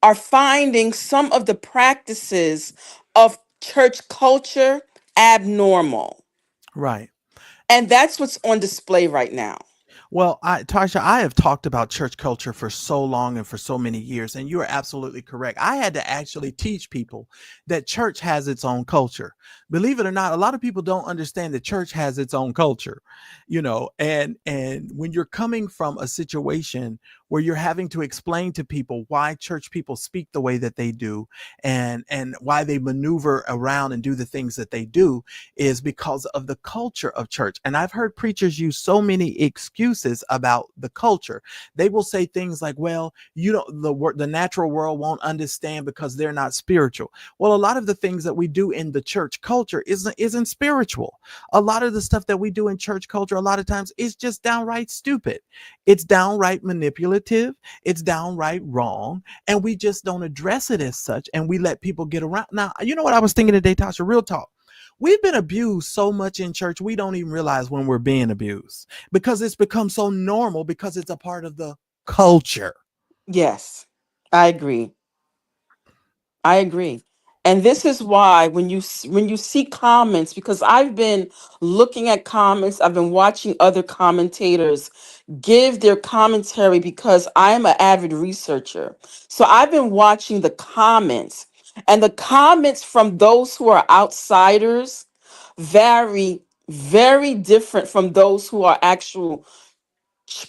are finding some of the practices of church culture abnormal. Right. And that's what's on display right now. Well, Tasha, I have talked about church culture for so long and for so many years, and you are absolutely correct. I had to actually teach people that church has its own culture. Believe it or not, a lot of people don't understand that church has its own culture, and when you're coming from a situation where you're having to explain to people why church people speak the way that they do and why they maneuver around and do the things that they do is because of the culture of church. And I've heard preachers use so many excuses about the culture. They will say things like, well, the natural world won't understand because they're not spiritual. Well, a lot of the things that we do in the church culture isn't spiritual. A lot of the stuff that we do in church culture, a lot of times, is just downright stupid. It's downright manipulative. It's downright wrong. And we just don't address it as such. And we let people get around. Now, you know what I was thinking today, Tasha? Real talk. We've been abused so much in church, we don't even realize when we're being abused because it's become so normal because it's a part of the culture. Yes, I agree. I agree. And this is why when you see comments, because I've been looking at comments, I've been watching other commentators give their commentary because I'm an avid researcher. So I've been watching the comments, and the comments from those who are outsiders vary very different from those who are actual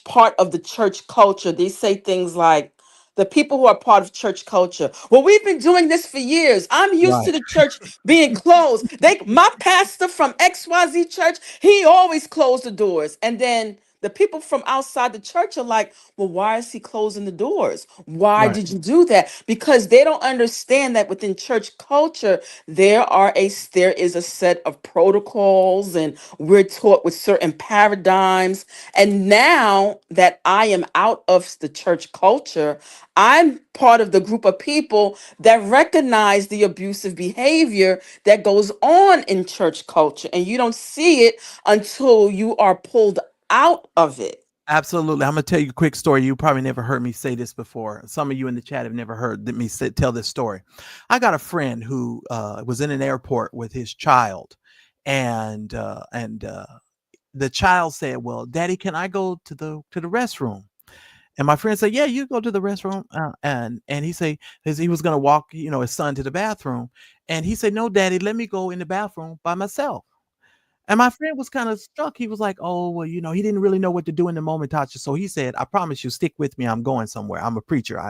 part of the church culture. They say things like, the people who are part of church culture, well, we've been doing this for years. I'm used to Right. the church being closed. My pastor from XYZ church, he always closed the doors. And then the people from outside the church are like, well, why is he closing the doors? Why Right. did you do that? Because they don't understand that within church culture, there is a set of protocols, and we're taught with certain paradigms. And now that I am out of the church culture, I'm part of the group of people that recognize the abusive behavior that goes on in church culture. And you don't see it until you are pulled out of it. Absolutely. I'm gonna tell you a quick story. You probably never heard me say this before. Some of you in the chat have never heard tell this story. I got a friend who was in an airport with his child, and the child said, "Well, Daddy, can I go to the restroom?" And my friend said, "Yeah, you go to the restroom." And he said he was gonna walk, his son to the bathroom, and he said, "No, Daddy, let me go in the bathroom by myself." And my friend was kind of struck. He was like, "Oh, well, he didn't really know what to do in the moment, Tasha." So he said, "I promise you, stick with me. I'm going somewhere. I'm a preacher.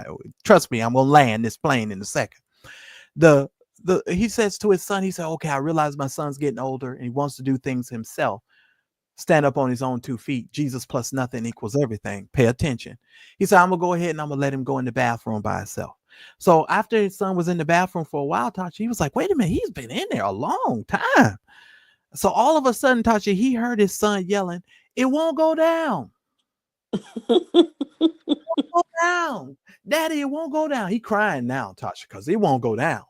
Trust me. I'm gonna land this plane in a second." The he says to his son, he said, "Okay, I realize my son's getting older and he wants to do things himself. Stand up on his own 2 feet. Jesus plus nothing equals everything. Pay attention." He said, "I'm gonna go ahead and I'm gonna let him go in the bathroom by himself." So after his son was in the bathroom for a while, Tasha, he was like, "Wait a minute, he's been in there a long time." So all of a sudden, Tasha, he heard his son yelling, "It won't go down. Go down. Daddy, it won't go down." He crying now, Tasha, because it won't go down.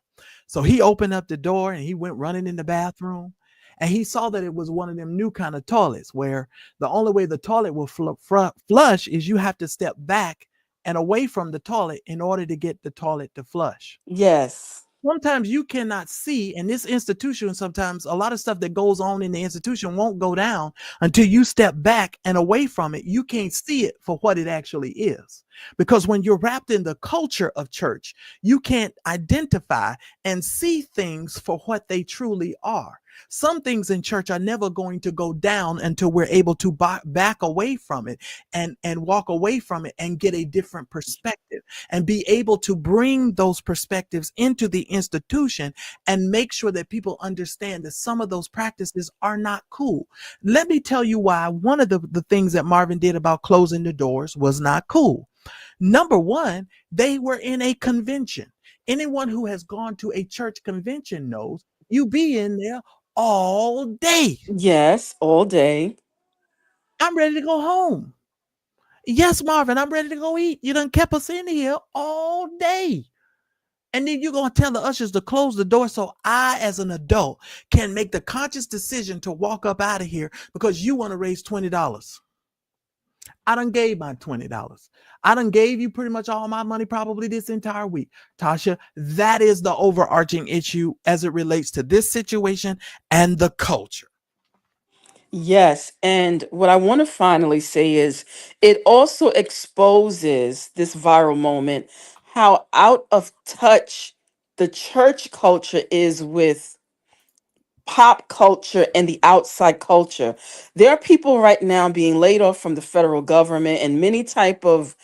So he opened up the door and he went running in the bathroom. And he saw that it was one of them new kind of toilets where the only way the toilet will flush is you have to step back and away from the toilet in order to get the toilet to flush. Yes. Sometimes you cannot see in this institution. Sometimes a lot of stuff that goes on in the institution won't go down until you step back and away from it. You can't see it for what it actually is, because when you're wrapped in the culture of church, you can't identify and see things for what they truly are. Some things in church are never going to go down until we're able to back away from it and walk away from it and get a different perspective and be able to bring those perspectives into the institution and make sure that people understand that some of those practices are not cool. Let me tell you why one of the things that Marvin did about closing the doors was not cool. Number one, they were in a convention. Anyone who has gone to a church convention knows you be in there all day. Yes, all day. I'm ready to go home. Yes, Marvin, I'm ready to go eat. You done kept us in here all day. And then you're going to tell the ushers to close the door so I, as an adult, can make the conscious decision to walk up out of here because you want to raise $20. I done gave my $20. I done gave you pretty much all my money probably this entire week. Tasha, that is the overarching issue as it relates to this situation and the culture. Yes. And what I want to finally say is it also exposes this viral moment, how out of touch the church culture is with pop culture and the outside culture. There are people right now being laid off from the federal government and many type of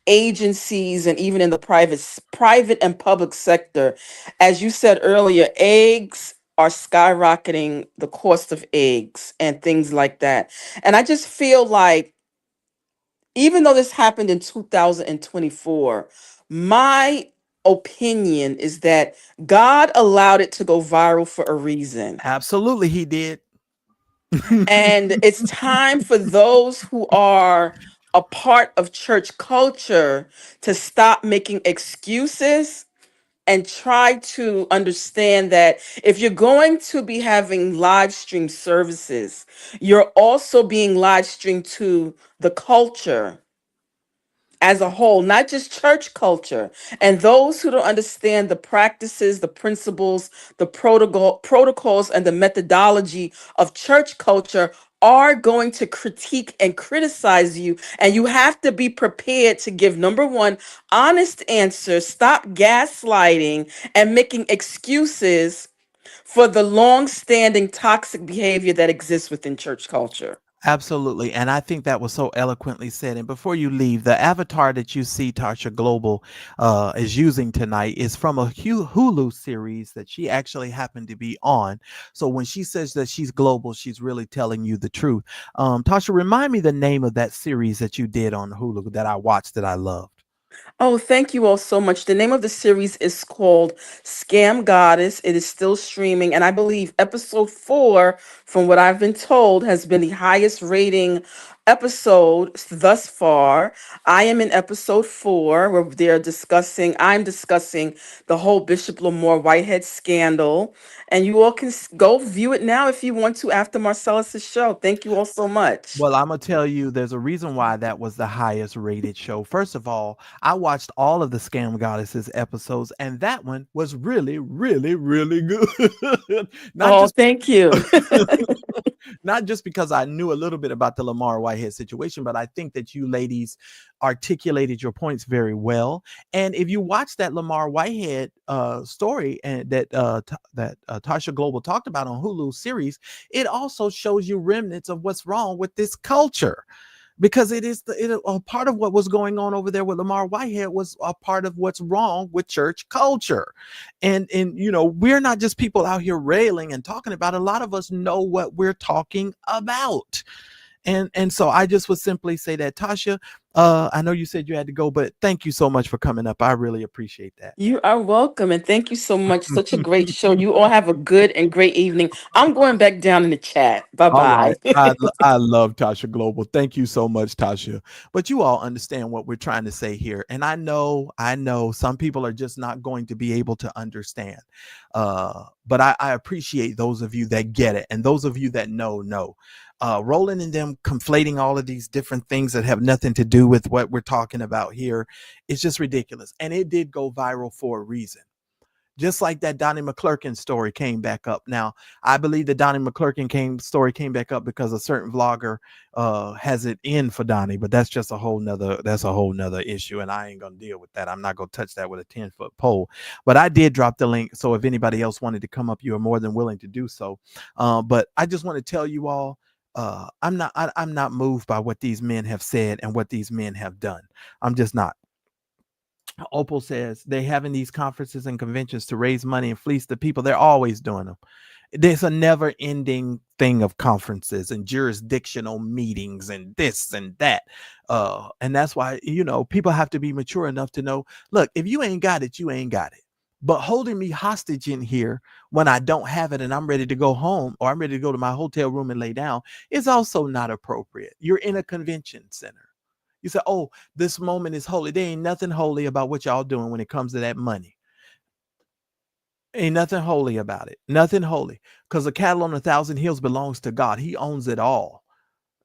agencies, and even in the private and public sector. As you said earlier, eggs are skyrocketing, the cost of eggs and things like that. And I just feel like even though this happened in 2024, my opinion is that God allowed it to go viral for a reason. Absolutely, he did. And it's time for those who are a part of church culture to stop making excuses and try to understand that if you're going to be having live stream services, you're also being live streamed to the culture as a whole, not just church culture. And those who don't understand the practices, the principles, the protocols, and the methodology of church culture are going to critique and criticize you. And you have to be prepared to give, number one, honest answers, stop gaslighting and making excuses for the long-standing toxic behavior that exists within church culture. Absolutely. And I think that was so eloquently said. And before you leave, the avatar that you see Tasha Global is using tonight is from a Hulu series that she actually happened to be on. So when she says that she's global, she's really telling you the truth. Tasha, remind me the name of that series that you did on Hulu that I watched that I loved. Oh, thank you all so much. The name of the series is called Scam Goddess. It is still streaming, and I believe episode 4, from what I've been told, has been the highest rating episode thus far. I am in episode 4, where I'm discussing the whole Bishop Lamar Whitehead scandal, and you all can go view it now if you want to after Marcellus' show. Thank you all so much. Well, I'm gonna tell you, there's a reason why that was the highest rated show. First of all, I watched all of the Scam Goddesses episodes, and that one was really, really, really good. Not Oh, just thank you. not just because I knew a little bit about the Lamar Whitehead situation, but I think that you ladies articulated your points very well. And if you watch that Lamar Whitehead story and that Tasha Global talked about on Hulu series, it also shows you remnants of what's wrong with this culture. Because a part of what was going on over there with Lamar Whitehead was a part of what's wrong with church culture. And we're not just people out here railing and talking about it. A lot of us know what we're talking about. And so I just would simply say that, Tasha, I know you said you had to go, but thank you so much for coming up. I really appreciate that. You are welcome, and thank you so much. Such a great show. You all have a good and great evening. I'm going back down in the chat. Bye All right. bye. I love Tasha Global. Thank you so much, Tasha. But you all understand what we're trying to say here. And I know some people are just not going to be able to understand. But I appreciate those of you that get it. And those of you that know. Roland and them conflating all of these different things that have nothing to do with what we're talking about here. It's just ridiculous. And it did go viral for a reason. Just like that Donnie McClurkin story came back up. Now, I believe the Donnie McClurkin story came back up because a certain vlogger has it in for Donnie, but that's just a whole nother issue, and I ain't gonna deal with that. I'm not gonna touch that with a 10-foot pole. But I did drop the link, so if anybody else wanted to come up, you are more than willing to do so. But I just want to tell you all, I'm not moved by what these men have said and what these men have done. I'm just not. Opal says they're having these conferences and conventions to raise money and fleece the people. They're always doing them. There's a never ending thing of conferences and jurisdictional meetings and this and that. And that's why, people have to be mature enough to know, look, if you ain't got it, you ain't got it. But holding me hostage in here when I don't have it and I'm ready to go home or I'm ready to go to my hotel room and lay down is also not appropriate. You're in a convention center. You say, oh, this moment is holy. There ain't nothing holy about what y'all doing when it comes to that money. Ain't nothing holy about it. Nothing holy. Because the cattle on 1,000 hills belongs to God. He owns it all.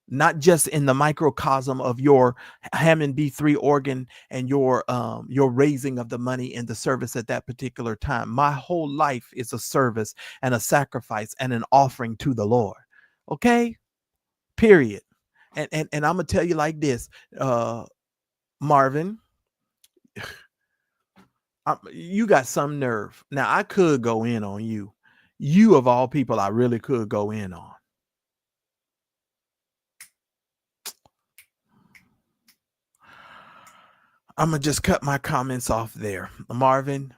Not just in the microcosm of your Hammond B3 organ and your raising of the money in the service at that particular time. My whole life is a service and a sacrifice and an offering to the Lord. Okay? Period. And I'm gonna tell you like this, Marvin, you got some nerve. Now I could go in on you. You of all people, I really could go in on. I'm gonna just cut my comments off there, Marvin.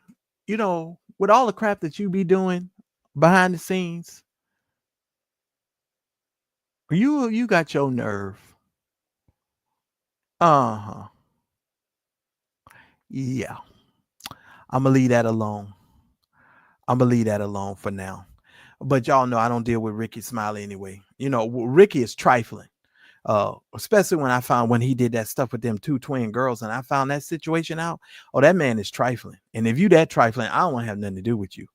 With all the crap that you be doing behind the scenes, you got your nerve. Uh-huh. Yeah. I'm gonna leave that alone. I'm gonna leave that alone for now. But y'all know I don't deal with Rickey Smiley anyway. Rickey is trifling. Especially when he did that stuff with them 2 twin girls and I found that situation out. Oh, that man is trifling. And if you that trifling, I don't want to have nothing to do with you.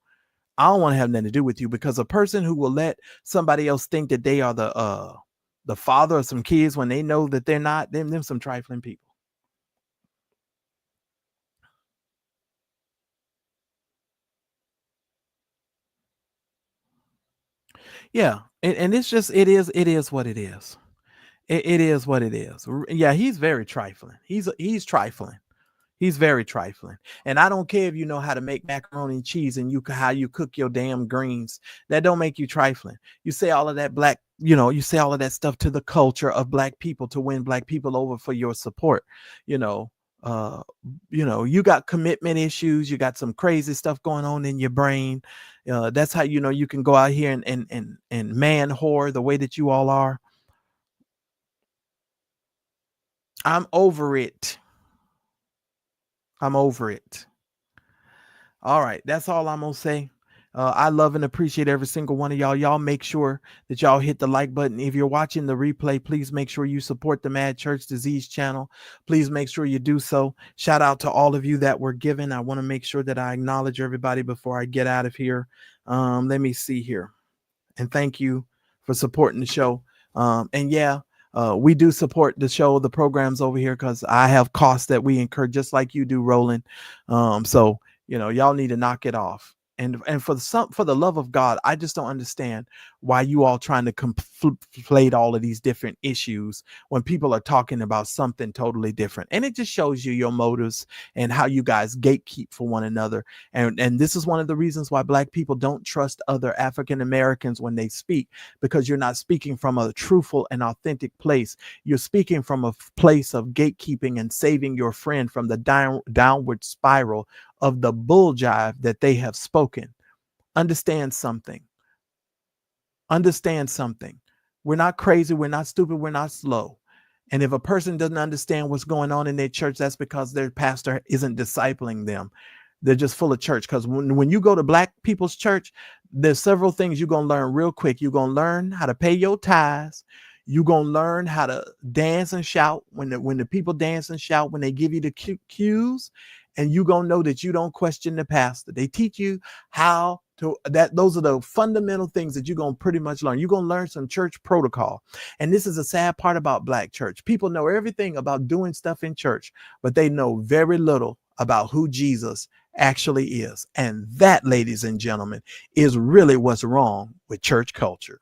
I don't want to have nothing to do with you because a person who will let somebody else think that they are the father of some kids when they know that they're not, them some trifling people. Yeah, and it's just it is what it is. It is what it is. Yeah, he's very trifling. He's trifling. He's very trifling. And I don't care if you know how to make macaroni and cheese and how you cook your damn greens. That don't make you trifling. You say all of that you say all of that stuff to the culture of Black people to win Black people over for your support. You got commitment issues. You got some crazy stuff going on in your brain. That's how you can go out here and man whore the way that you all are. I'm over it. I'm over it. All right. That's all I'm going to say. I love and appreciate every single one of y'all. Y'all make sure that y'all hit the like button. If you're watching the replay, please make sure you support the Mad Church Disease channel. Please make sure you do so. Shout out to all of you that were given. I want to make sure that I acknowledge everybody before I get out of here. Let me see here. And thank you for supporting the show. We do support the show, the programs over here, because I have costs that we incur just like you do, Roland. So y'all need to knock it off. And for the love of God, I just don't understand why you all trying to conflate all of these different issues when people are talking about something totally different. And it just shows you your motives and how you guys gatekeep for one another. And this is one of the reasons why Black people don't trust other African Americans when they speak, because you're not speaking from a truthful and authentic place. You're speaking from a place of gatekeeping and saving your friend from the downward spiral of the bull jive that they have spoken. Understand something. We're not crazy. We're not stupid. We're not slow. And if a person doesn't understand what's going on in their church, that's because their pastor isn't discipling them. They're just full of church. Because when you go to Black people's church, there's several things you're going to learn real quick. You're going to learn how to pay your tithes. You're going to learn how to dance and shout when the people dance and shout, when they give you the cues. And you're going to know that you don't question the pastor. They teach you how to, those are the fundamental things that you're going to pretty much learn. You're going to learn some church protocol. And this is a sad part about Black church. People know everything about doing stuff in church, but they know very little about who Jesus actually is. And that, ladies and gentlemen, is really what's wrong with church culture.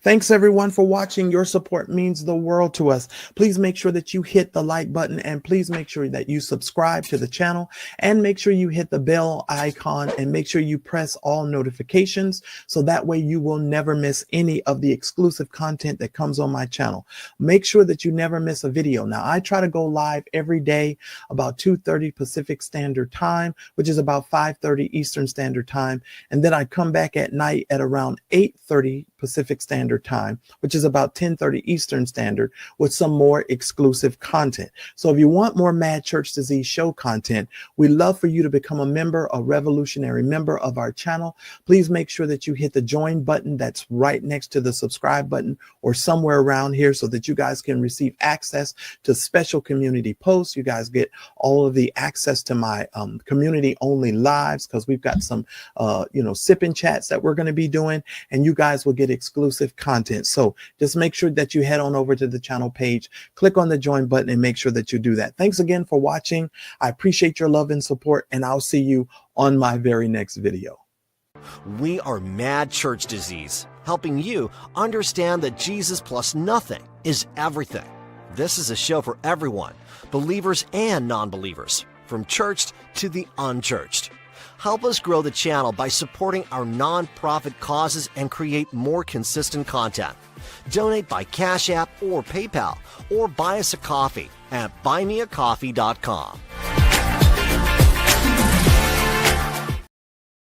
Thanks everyone for watching. Your support means the world to us. Please make sure that you hit the like button, and please make sure that you subscribe to the channel, and make sure you hit the bell icon, and make sure you press all notifications so that way you will never miss any of the exclusive content that comes on my channel. Make sure that you never miss a video. Now, I try to go live every day about 2:30 Pacific Standard Time, which is about 5:30 Eastern Standard Time. And then I come back at night at around 8:30 Pacific Standard Time, which is about 10:30 Eastern Standard, with some more exclusive content. So if you want more Mad Church Disease show content, we'd love for you to become a member, a revolutionary member of our channel. Please make sure that you hit the join button that's right next to the subscribe button or somewhere around here, so that you guys can receive access to special community posts. You guys get all of the access to my community only lives, because we've got some sipping chats that we're going to be doing, and you guys will get exclusive content. So just make sure that you head on over to the channel page, click on the join button, and make sure that you do that. Thanks again for watching. I appreciate your love and support, and I'll see you on my very next video. We are Mad Church Disease, helping you understand that Jesus plus nothing is everything. This is a show for everyone, believers and non-believers, from churched to the unchurched. Help us grow the channel by supporting our non-profit causes and create more consistent content. Donate by Cash App or PayPal, or buy us a coffee at buymeacoffee.com.